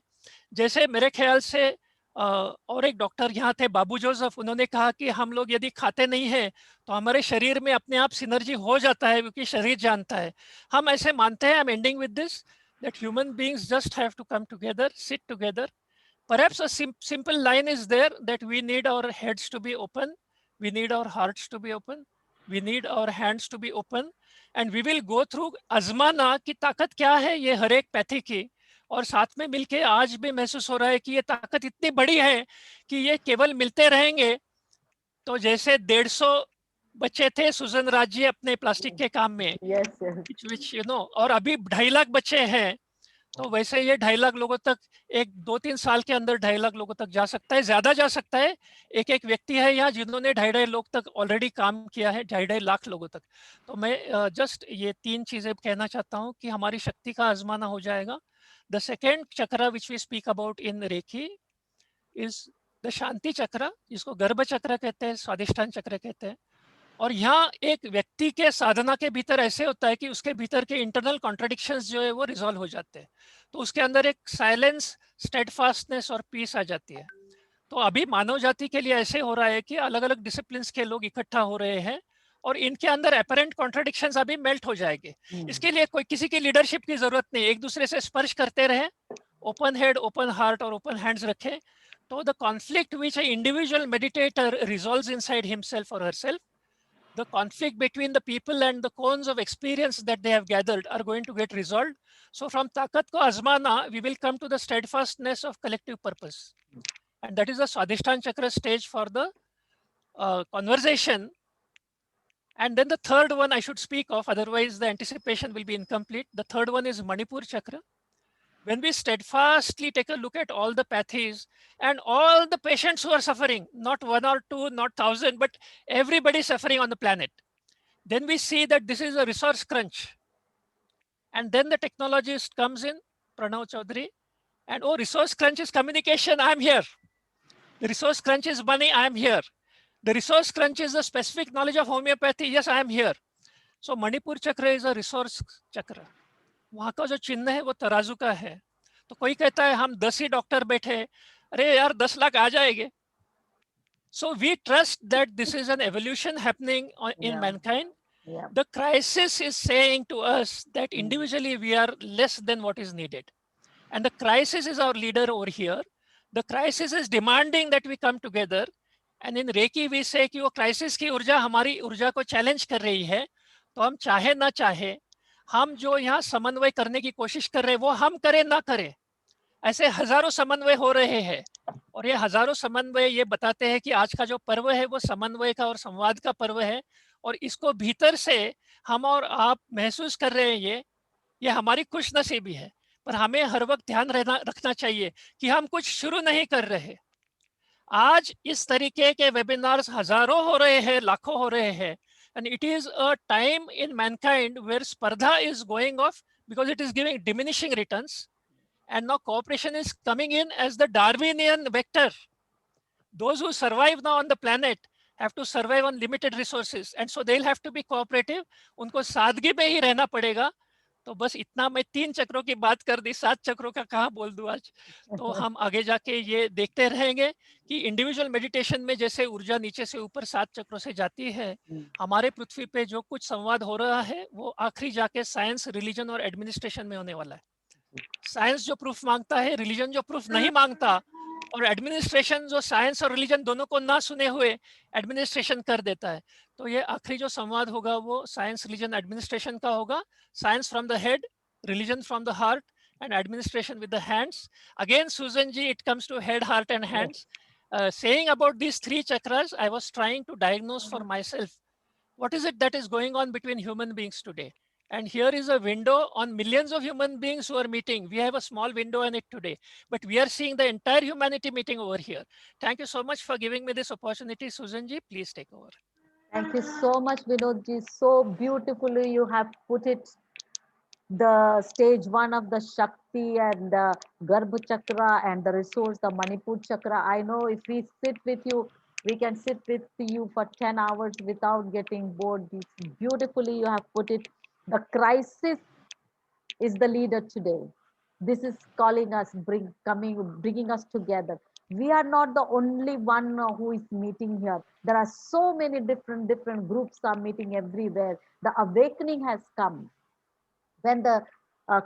जैसे मेरे ख्याल से और एक डॉक्टर यहाँ थे बाबू जोसेफ, उन्होंने कहा कि हम लोग यदि खाते नहीं हैं तो हमारे शरीर में अपने आप सिनर्जी हो जाता है, क्योंकि शरीर जानता है. हम ऐसे मानते हैं, I am ending with this, that human beings just have to come together, sit together. Perhaps a simple line is there that we need our heads to be open, we need our hearts to be open, we need our hands to be open, and we will go through आजमाना की ताकत क्या है ये हर एक pathy की. और साथ में मिलके आज भी महसूस हो रहा है कि ये ताकत इतनी बड़ी है कि ये केवल मिलते रहेंगे. तो जैसे 150 बच्चे थे सुजन राज जी अपने प्लास्टिक के काम में, which you know, और अभी 2.5 लाख बच्चे हैं, तो वैसे ये 2.5 लाख लोगों तक 1-2-3 साल के अंदर 2.5 लाख लोगों तक जा सकता है, ज्यादा जा सकता है. एक व्यक्ति है यहाँ जिन्होंने 2.5 लोग तक ऑलरेडी काम किया है, 2.5 लाख लोगों तक. तो मैं जस्ट ये 3 चीजें कहना चाहता हूँ कि हमारी शक्ति का आजमाना हो जाएगा. The second chakra which we speak about in reiki is the shanti chakra, जिसको गर्भ चक्र कहते हैं, स्वादिष्ठान चक्र कहते हैं. और यहाँ एक व्यक्ति के साधना के भीतर ऐसे होता है कि उसके भीतर के इंटरनल कॉन्ट्रडिक्शंस जो है वो रिजॉल्व हो जाते हैं. तो उसके अंदर एक साइलेंस, स्टेडफास्टनेस और पीस आ जाती है. तो अभी मानव जाति के लिए ऐसे हो रहा है कि अलग अलग डिसिप्लिन्स के लोग इकट्ठा हो रहे हैं और इनके अंदर अपरेंट कॉन्ट्रडिक्शंस अभी मेल्ट हो जाएंगे. इसके लिए कोई किसी की लीडरशिप की जरूरत नहीं, एक दूसरे से स्पर्श करते रहे, ओपन हेड, ओपन हार्ट और ओपन हैंड्स रखें. तो the conflict which A individual meditator resolves inside himself और herself, the conflict between the people and the cones of experience that they have gathered are going to get resolved. So from takat ko azmana, we will come to the steadfastness of collective purpose. And that is the Swadhisthana Chakra stage for the conversation. And then the third one I should speak of, otherwise the anticipation will be incomplete. The third one is Manipur Chakra. When we steadfastly take a look at all the pathies and all the patients who are suffering, not 1 or 2, not 1,000, but everybody suffering on the planet, then we see that this is a resource crunch. And then the technologist comes in, Pranav Chaudhary, and oh, resource crunch is communication, I'm here. The resource crunch is money, I'm here. The resource crunch is the specific knowledge of homeopathy, yes, I'm here. So Manipur Chakra is a resource chakra. वहाँ का जो चिन्ह है वो तराजू का है. तो कोई कहता है हम 10 ही डॉक्टर बैठे, अरे यार 10 लाख आ जाएंगे. So we trust that this is an evolution happening in mankind. The crisis is saying to us that individually we are less than what is needed. And the crisis is our leader over here. The crisis is demanding that we come together. And in Reiki we say कि वो crisis की ऊर्जा हमारी ऊर्जा को challenge कर रही है. तो हम चाहे ना चाहे, हम जो यहाँ समन्वय करने की कोशिश कर रहे हैं वो हम करें ना करें, ऐसे हजारों समन्वय हो रहे हैं. और ये हजारों समन्वय ये बताते हैं कि आज का जो पर्व है वो समन्वय का और संवाद का पर्व है. और इसको भीतर से हम और आप महसूस कर रहे हैं, ये हमारी खुशनसीबी है. पर हमें हर वक्त ध्यान रखना चाहिए कि हम कुछ शुरू नहीं कर रहे. आज इस तरीके के वेबिनार्स हजारों हो रहे हैं, लाखों हो रहे हैं. And it is a time in mankind where spardha is going off because it is giving diminishing returns. And now cooperation is coming in as the Darwinian vector. Those who survive now on the planet have to survive on limited resources. And so they'll have to be cooperative. उनको सादगी में ही रहना पड़ेगा. तो बस इतना, मैं 3 चक्रों की बात कर दी, 7 चक्रों का कहाँ बोल दूं आज। तो हम आगे जाके ये देखते रहेंगे कि इंडिविजुअल मेडिटेशन में जैसे ऊर्जा नीचे से ऊपर 7 चक्रों से जाती है, हमारे पृथ्वी पे जो कुछ संवाद हो रहा है वो आखिरी जाके साइंस, रिलीजन और एडमिनिस्ट्रेशन में होने वाला है। साइंस जो प्रूफ मांगता है, रिलीजन जो प्रूफ नहीं मांगता, और एडमिनिस्ट्रेशन जो साइंस और रिलीजन दोनों को ना सुने हुए एडमिनिस्ट्रेशन कर देता है। तो ये आखिरी जो संवाद होगा वो साइंस, रिलीजन, एडमिनिस्ट्रेशन का होगा। Science from the head, religion from the heart, and administration with the hands. Again, Susan ji, it comes to head, heart, and hands. Saying about these 3 chakras, I was trying to diagnose for myself what is it that is going on between human beings today. And here is a window on millions of human beings who are meeting. We have a small window in it today, but we are seeing the entire humanity meeting over here. Thank you so much for giving me this opportunity, Susan ji. Please take over. Thank you so much, Vinod ji. So beautifully you have put it. The stage 1 of the Shakti and the Garbha Chakra and the resource, the Manipur Chakra. I know if we sit with you, we can sit with you for 10 hours without getting bored. Beautifully you have put it. The crisis is the leader today. This is calling us, bringing us together. We are not the only one who is meeting here. There are so many different groups are meeting everywhere. The awakening has come. When the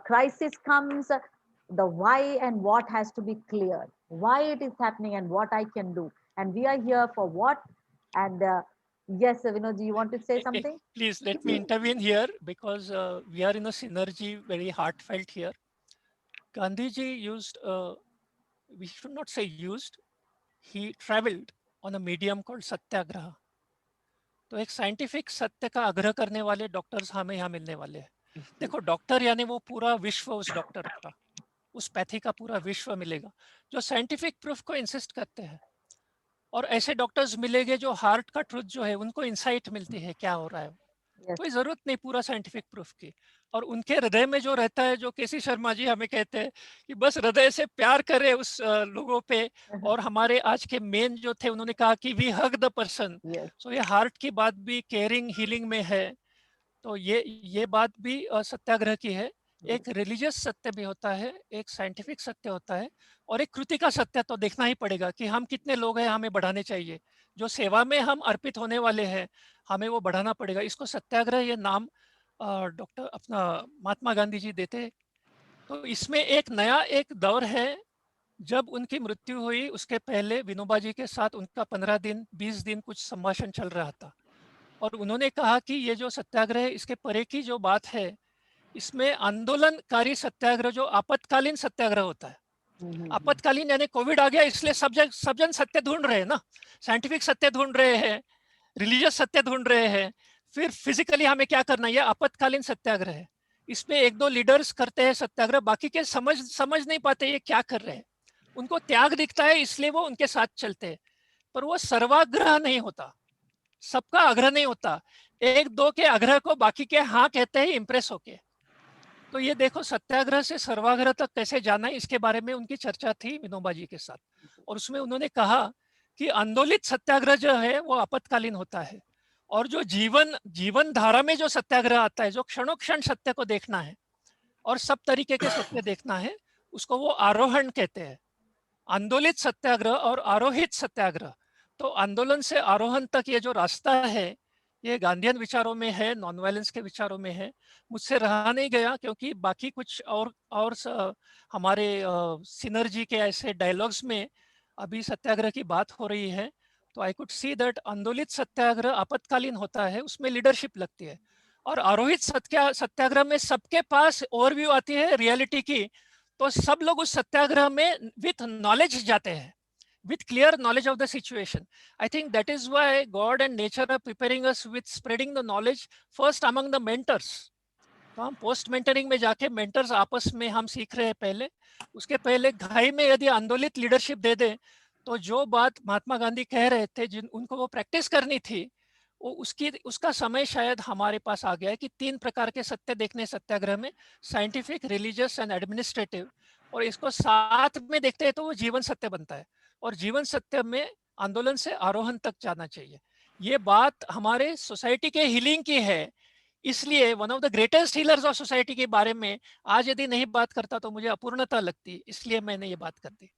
crisis comes, the why and what has to be clear. Why it is happening and what I can do. And we are here for what? And yes, Vinod, you want to say something? Please let me intervene here because we are in a synergy, very heartfelt here. Gandhiji used, we should not say used, he traveled on a medium called Satyagraha. तो एक scientific सत्य का आग्रह करने वाले doctors हमें यहाँ मिलने वाले हैं। देखो, डॉक्टर यानी वो पूरा विश्व उस डॉक्टर का, उस पैथी का पूरा विश्व मिलेगा जो साइंटिफिक प्रूफ को इंसिस्ट करते हैं। और ऐसे डॉक्टर्स मिलेंगे जो हार्ट का ट्रुथ जो है उनको इंसाइट मिलती है क्या हो रहा है। कोई जरूरत नहीं पूरा साइंटिफिक प्रूफ की। और उनके हृदय में जो रहता है, जो केसी शर्मा जी हमें कहते हैं कि बस हृदय से प्यार करे उस लोगों पे। और हमारे आज के मेन जो थे उन्होंने कहा कि वी हग द पर्सन। सो ये हार्ट की बात भी केयरिंग, हीलिंग में है। तो ये बात भी सत्याग्रह की है। एक रिलीजियस सत्य भी होता है, एक साइंटिफिक सत्य होता है, और एक कृति का सत्य तो देखना ही पड़ेगा कि हम कितने लोग हैं, हमें बढ़ाने चाहिए। जो सेवा में हम अर्पित होने वाले हैं हमें वो बढ़ाना पड़ेगा। इसको सत्याग्रह ये नाम डॉक्टर अपना महात्मा गांधी जी देते। तो इसमें एक नया एक दौर है। जब उनकी मृत्यु हुई उसके पहले विनोबा जी के साथ उनका 15 दिन 20 दिन कुछ संभाषण चल रहा था, और उन्होंने कहा कि ये जो सत्याग्रह है इसके परे की जो बात है, इसमें आंदोलनकारी सत्याग्रह जो आपातकालीन सत्याग्रह होता है। आपातकालीन यानी कोविड आ गया इसलिए सब जन सत्य ढूंढ रहे हैं ना, साइंटिफिक सत्य ढूंढ रहे हैं, रिलीजियस सत्य ढूंढ रहे हैं। फिर फिजिकली हमें क्या करना है, ये आपातकालीन सत्याग्रह है। इसमें 1-2 लीडर्स करते हैं सत्याग्रह, बाकी के समझ नहीं पाते ये क्या कर रहे हैं। उनको त्याग दिखता है इसलिए वो उनके साथ चलते हैं, पर वो सर्वाग्रह नहीं होता, सबका आग्रह नहीं होता। 1-2 के आग्रह को बाकी के हाँ कहते हैं इम्प्रेस होके। तो ये देखो सत्याग्रह से सर्वाग्रह तक कैसे जाना है, इसके बारे में उनकी चर्चा थी विनोबा जी के साथ। और उसमें उन्होंने कहा कि आंदोलित सत्याग्रह जो है वो आपातकालीन होता है, और जो जीवन धारा में जो सत्याग्रह आता है, जो क्षणोक्षण सत्य को देखना है और सब तरीके के सत्य देखना है, उसको वो आरोहण कहते हैं। आंदोलित सत्याग्रह और आरोहित सत्याग्रह। तो आंदोलन से आरोहण तक ये जो रास्ता है ये गांधीयन विचारों में है, नॉन वायलेंस के विचारों में है। मुझसे रहा नहीं गया क्योंकि बाकी कुछ और हमारे सिनर्जी के ऐसे डायलॉग्स में अभी सत्याग्रह की बात हो रही है। तो आई कुड सी दैट आंदोलित सत्याग्रह आपातकालीन होता है, उसमें लीडरशिप लगती है। और आरोहित सत्याग्रह में सबके पास ओवरव्यू आती है रियलिटी की, तो सब लोग उस सत्याग्रह में विथ नॉलेज जाते हैं, with clear knowledge of the situation. I think that is why God and nature are preparing us with spreading the knowledge first among the mentors. तो हम पोस्ट मेंटरिंग में जाके मेंटर्स आपस में हम सीख रहे हैं पहले। उसके पहले घाई में यदि आंदोलित लीडरशिप दे दे तो जो बात महात्मा गांधी कह रहे थे, जिन उनको वो प्रैक्टिस करनी थी, वो उसका समय शायद हमारे पास आ गया है कि 3 प्रकार के सत्य देखने सत्याग्रह में, साइंटिफिक, रिलीजियस एंड एडमिनिस्ट्रेटिव। और इसको साथ में देखते हैं तो वो जीवन सत्य बनता है, और जीवन सत्य में आंदोलन से आरोहण तक जाना चाहिए। ये बात हमारे सोसाइटी के हीलिंग की है। इसलिए one of the greatest healers of society के बारे में आज यदि नहीं बात करता तो मुझे अपूर्णता लगती, इसलिए मैंने ये बात कर दी।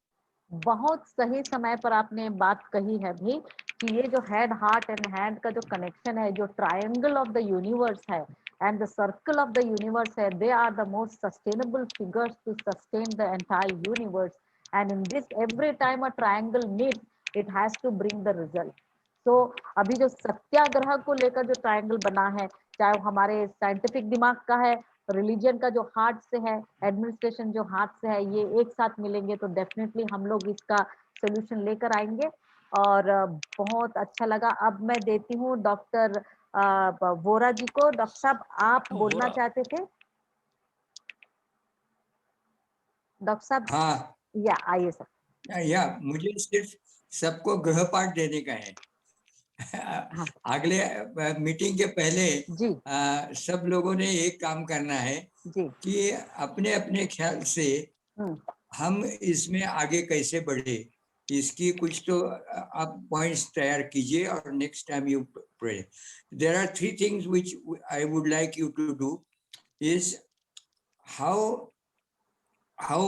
बहुत सही समय पर आपने बात कही है भी कि ये जो हेड हार्ट एंड हैंड का जो कनेक्शन है, जो ट्रायंगल ऑफ द यूनिवर्स है and the circle of the universe है, they are the most sustainable figures to sustain the entire universe, and in this every time a triangle meet it has to bring the result. तो अभी जो सत्याग्रह को लेकर जो triangle बना है, चाहे वो हमारे साइंटिफिक दिमाग का है, रिलीजन का जो हार्ट से है, एडमिनिस्ट्रेशन जो हाथ से है, ये एक साथ मिलेंगे तो डेफिनेटली हम लोग इसका सोल्यूशन लेकर आएंगे। और बहुत अच्छा लगा। अब मैं देती हूँ डॉक्टर वोरा जी को। डॉक्टर साहब आप बोलना चाहते थे? डॉक्टर साहब हाँ या आइए सर। या मुझे सिर्फ सबको गृहपाठ देने का है। अगले मीटिंग के पहले जी सब लोगों ने एक काम करना है जी कि अपने अपने ख्याल से हम इसमें आगे कैसे बढ़े, इसकी कुछ तो आप पॉइंट्स तैयार कीजिए और next time you pray. There are 3 things which I would like you to do is how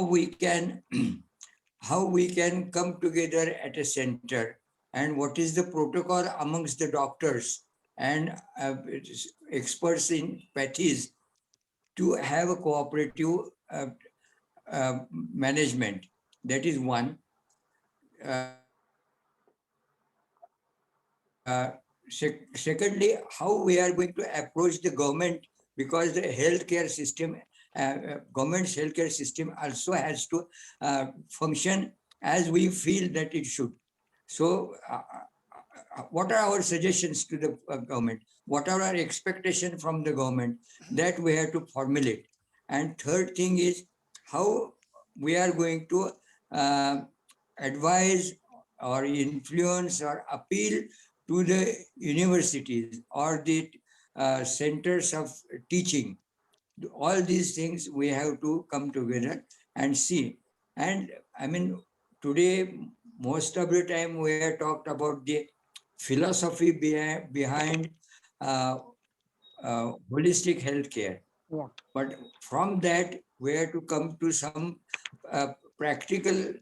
we can come together at a center, and what is the protocol amongst the doctors and experts in pathies to have a cooperative management. That is one. Secondly, how we are going to approach the government, because the healthcare system, government's healthcare system also has to function as we feel that it should. So what are our suggestions to the government? What are our expectations from the government? That we have to formulate. And third thing is how we are going to advise or influence or appeal to the universities or the centers of teaching. All these things we have to come together and see. And I mean, today, most of the time we have talked about the philosophy behind holistic healthcare. Yeah. But from that, we have to come to some practical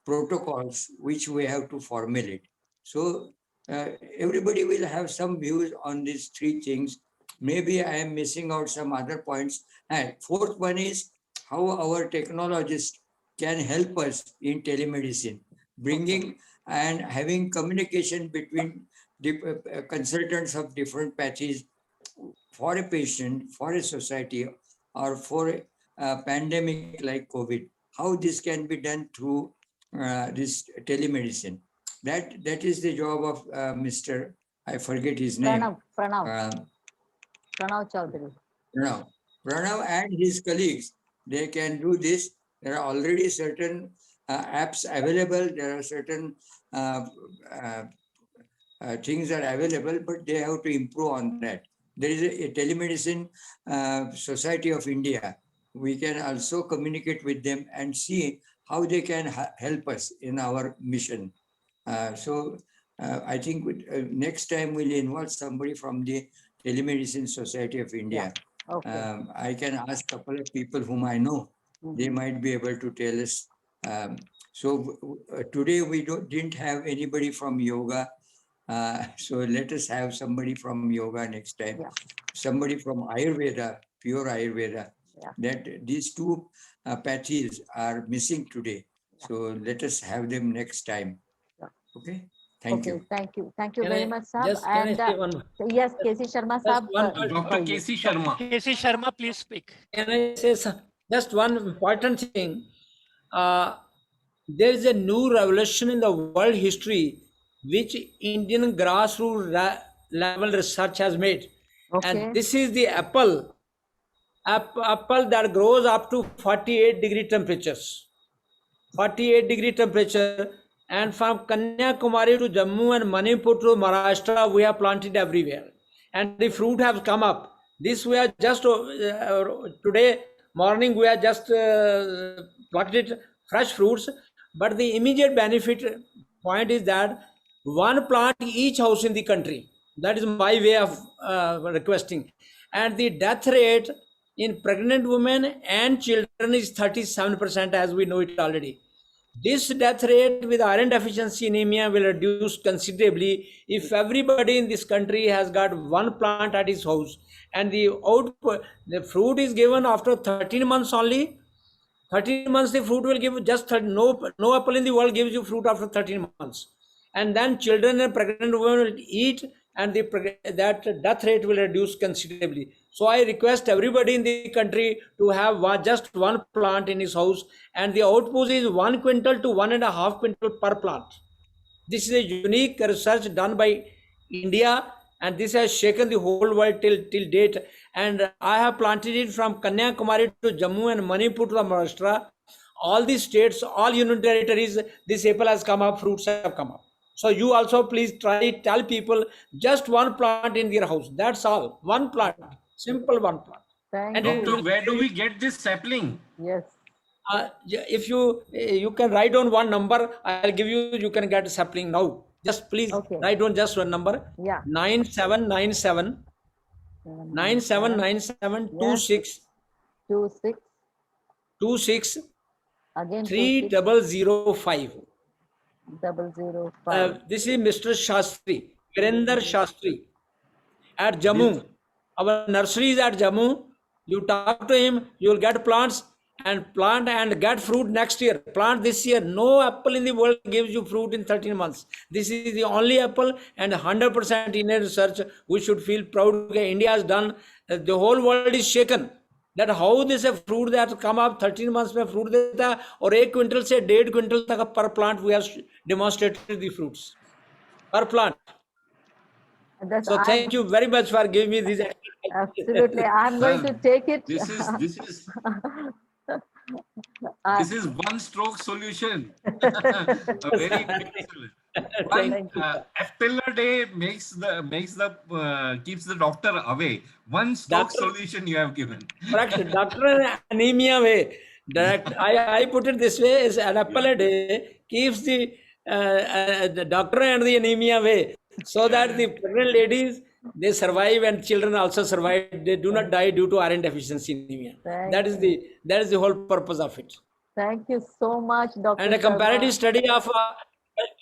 protocols which we have to formulate. So everybody will have some views on these 3 things. Maybe I am missing out some other points. And fourth one is how our technologists can help us in telemedicine, bringing and having communication between the consultants of different pathies for a patient, for a society, or for a pandemic like COVID. How this can be done through this telemedicine. That is the job of Mr. I forget his name. Pranav Chaudhary. Pranav and his colleagues, they can do this. There are already certain apps available. There are certain things are available, but they have to improve on that. There is a telemedicine Society of India. We can also communicate with them and see how they can help us in our mission. So I think next time we'll involve somebody from the Telemedicine Society of India. Yeah. Okay. I can ask a couple of people whom I know. They might be able to tell us. So today we didn't have anybody from yoga. So let us have somebody from yoga next time. Yeah. Somebody from Ayurveda, pure Ayurveda. Yeah. That these 2 pathies are missing today. Yeah. So let us have them next time. Yeah. Okay. Thank you. Thank you Can very I much, sir. just can I And say one? yes, KC Sharma sir. Dr. KC Sharma. KC Sharma, please speak. Can I say just one important thing? There is a new revolution in the world history which Indian grassroots level research has made. Okay. And this is the apple that grows up to 48-degree temperatures. 48-degree temperature, and from Kanyakumari to Jammu and Manipur to Maharashtra, we have planted everywhere, and the fruit have come up. This we are just today morning we are just plucked it, fresh fruits. But the immediate benefit point is that one plant each house in the country. That is my way of requesting. and the death rate in pregnant women and children is 37%, as we know it already. This death rate with iron deficiency anemia will reduce considerably if everybody in this country has got one plant at his house, and the output, the fruit is given after 13 months only. 13 months the fruit will give just 30, no apple in the world gives you fruit after 13 months. And then children and pregnant women will eat, and that death rate will reduce considerably. So I request everybody in the country to have just one plant in his house, and the output is 1 quintal to 1.5 quintal per plant. This is a unique research done by India, and this has shaken the whole world till date. And I have planted it from Kanyakumari to Jammu and Manipur to Maharashtra. All these states, all union territories, this apple has come up, fruits have come up. So you also please tell people just one plant in their house. That's all. One plant, simple one plant. Thank And Doctor, where do we get this sapling? Yes. If you can write down one number, I'll give you. You can get a sapling now. Just please write down just one number. Yeah. 9797 9797 26 26 26 again 3005. 005. This is Mr. Shastri, Virender Shastri at Jammu. Our nursery is at Jammu. You talk to him, you will get plants and plant and get fruit next year. Plant this year. No apple in the world gives you fruit in 13 months. This is the only apple, and 100% in a research. We should feel proud. Okay, India has done. The whole world is shaken. That how this a fruit that come up 13 months में fruit देता है, और 1 quintal से 1.5 quintal तक per plant we have demonstrated the fruits per plant. So thank you very much for giving me this. Absolutely, I'm going to take it. This is one stroke solution. A very excellent. One apple a day keeps the doctor away. One stroke solution you have given. Correct. Doctor anemia way. I put it this way: is an apple a day keeps the doctor and the anemia way, so that the pregnant ladies, they survive, and children also survive. They do not die due to iron deficiency anemia. That is the whole purpose of it. Thank you so much, Dr. And a comparative study of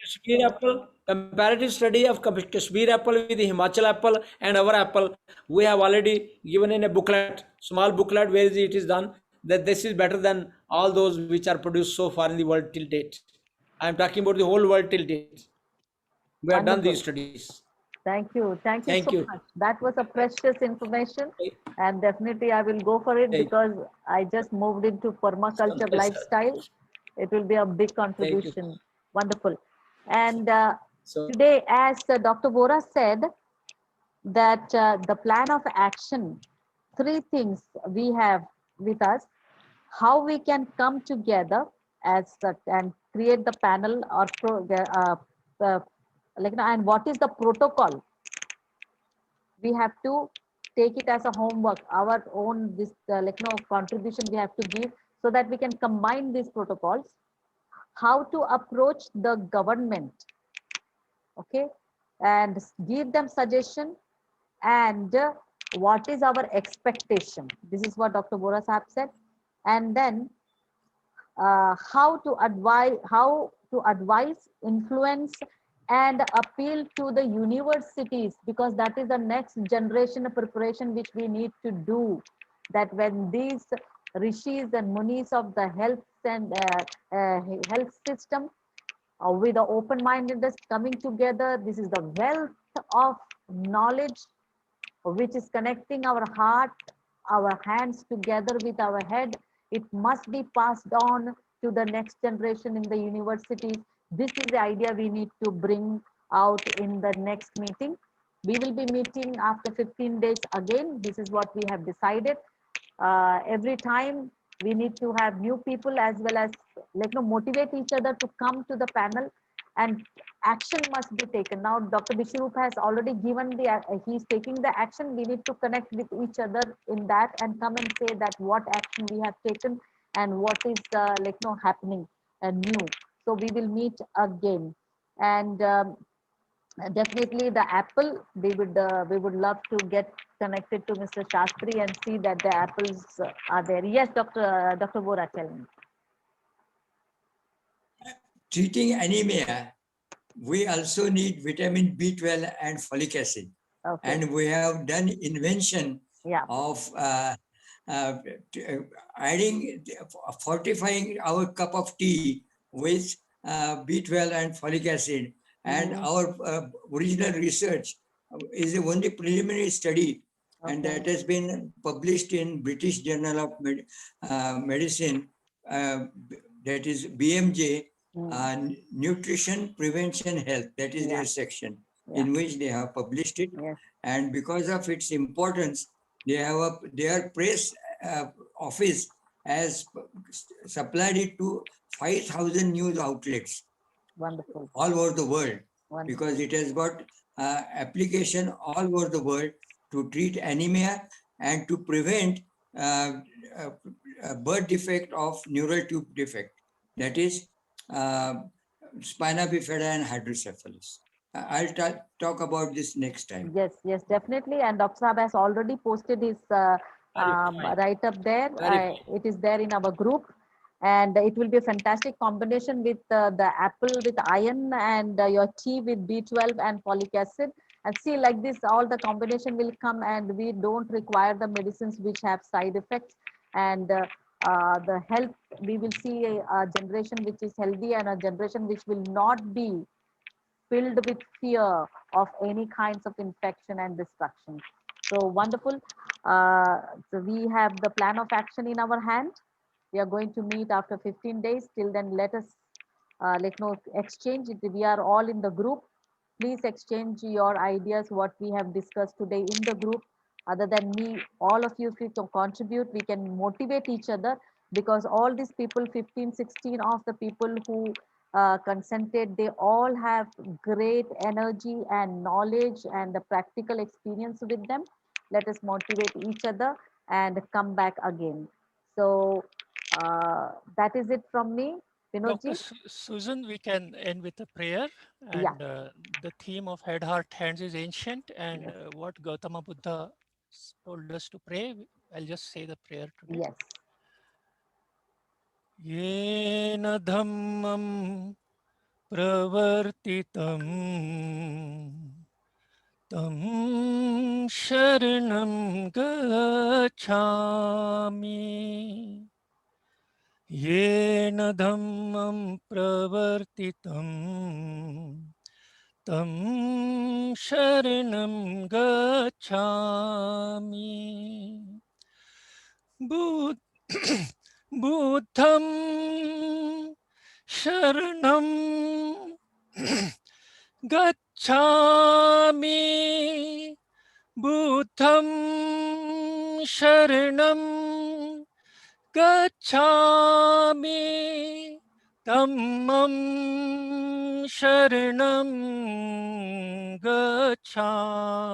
Kashmir apple, comparative study of Kashmir apple with the Himachal apple and our apple, we have already given in a booklet, small booklet, where it is done, that this is better than all those which are produced so far in the world till date. I am talking about the whole world till date. We have done these studies. Thank you. Thank you so much. That was a precious information, and definitely I will go for it because I just moved into permaculture lifestyle. It will be a big contribution. Wonderful. And today, as Dr. Vora said, that the plan of action, 3 things we have with us, how we can come together as and create the panel or and what is the protocol. We have to take it as a homework, our own this contribution we have to give, so that we can combine these protocols. How to approach the government, okay, and give them suggestion, and what is our expectation. This is what Dr. Vora Sahab said. And then how to advise, influence, and appeal to the universities, because that is the next generation of preparation which we need to do. That when these rishis and munis of the health and health system with the open-mindedness coming together, this is the wealth of knowledge which is connecting our heart, our hands together with our head. It must be passed on to the next generation in the universities. This is the idea we need to bring out in the next meeting. We will be meeting after 15 days again. This is what we have decided. Every time we need to have new people as well as motivate each other to come to the panel, and action must be taken. Now Dr. Vishwarup has already given he's taking the action. We need to connect with each other in that and come and say that what action we have taken and what is happening new. So we will meet again, and definitely the apple. We would love to get connected to Mr. Shastri and see that the apples are there. Yes, Dr. Vora, tell me. Treating anemia, we also need vitamin B12 and folic acid. Okay. And we have done invention Yeah. of adding, fortifying our cup of tea with B12 and folic acid. And our original research is a only preliminary study, and that has been published in British Journal of Medicine, that is BMJ, Nutrition, Prevention, Health. That is their section in which they have published it. And because of its importance, their press office has supplied it to 5,000 news outlets. Wonderful. All over the world. Wonderful. Because it has got application all over the world to treat anemia and to prevent birth defect of neural tube defect. That is spina bifida and hydrocephalus. I'll talk about this next time. Yes, yes, definitely. And Dr. Saab has already posted his write up there. It is there in our group, and it will be a fantastic combination with the apple with iron and your tea with B12 and folic acid. And see, like this, all the combination will come, and we don't require the medicines which have side effects. And the health, we will see a generation which is healthy and a generation which will not be filled with fear of any kinds of infection and destruction. So wonderful. So we have the plan of action in our hand. We are going to meet after 15 days. Till then, let us exchange it. We are all in the group. Please exchange your ideas, what we have discussed today in the group. Other than me, all of you, if you can contribute, we can motivate each other, because all these people, 15, 16 of the people who consented, they all have great energy and knowledge and the practical experience with them. Let us motivate each other and come back again. So that is it from me. Dr. Vinodji? Susan, we can end with a prayer. And the theme of head, heart, hands is ancient. And what Gautama Buddha told us to pray, I'll just say the prayer today. Yes. Yena dhammam pravartitam tam sharanam gacchami. Yena dhammam pravartitam tam sharanam gacchami. Buddham sharanam gacchami. Buddham sharanam gacchami. Dhammam sharanam gacchami.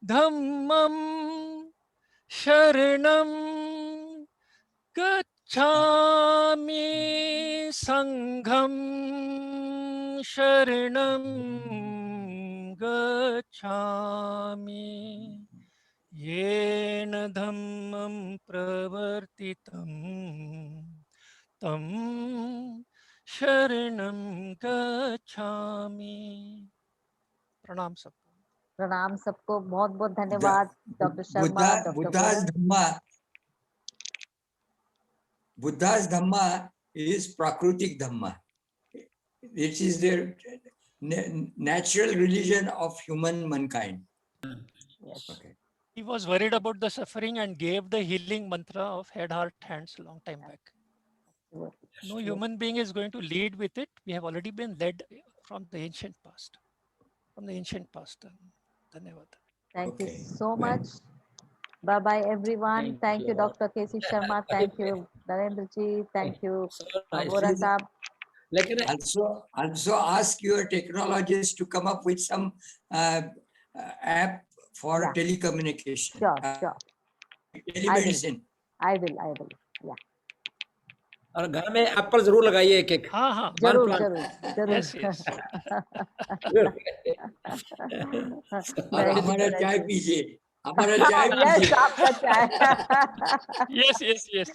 Dhammam sharanam gacchami. Sangham sharanam gacchami. Yena dhammam pravartitam tam sharanam gacchami. Pranam sabko. प्रणाम सबको, बहुत बहुत धन्यवाद doctor Sharma, doctor Buddha's Dhamma is Prakritik Dhamma. It is the natural religion of human mankind. Yes. Okay. He was worried about the suffering and gave the healing mantra of head, heart, hands a long time back. No human being is going to lead with it. We have already been led from the ancient past. Dhanyavad. Thank you so much. Bye bye everyone. Thank you, Dr. K.C. Sharma. Thank you, Narendra ji. Thank you, Vora Saab. Also ask your technologists to come up with some app for telecommunication. Sure. Telemedicine. I will. Yeah. और घर में Apple जरूर लगाइए एक एक। हाँ हाँ जरूर plant. जरूर yes yes और Very हमारा good, चाय very good. पीजिए, हमारा चाय Yes, पीजिए। आपका चाय. yes yes yes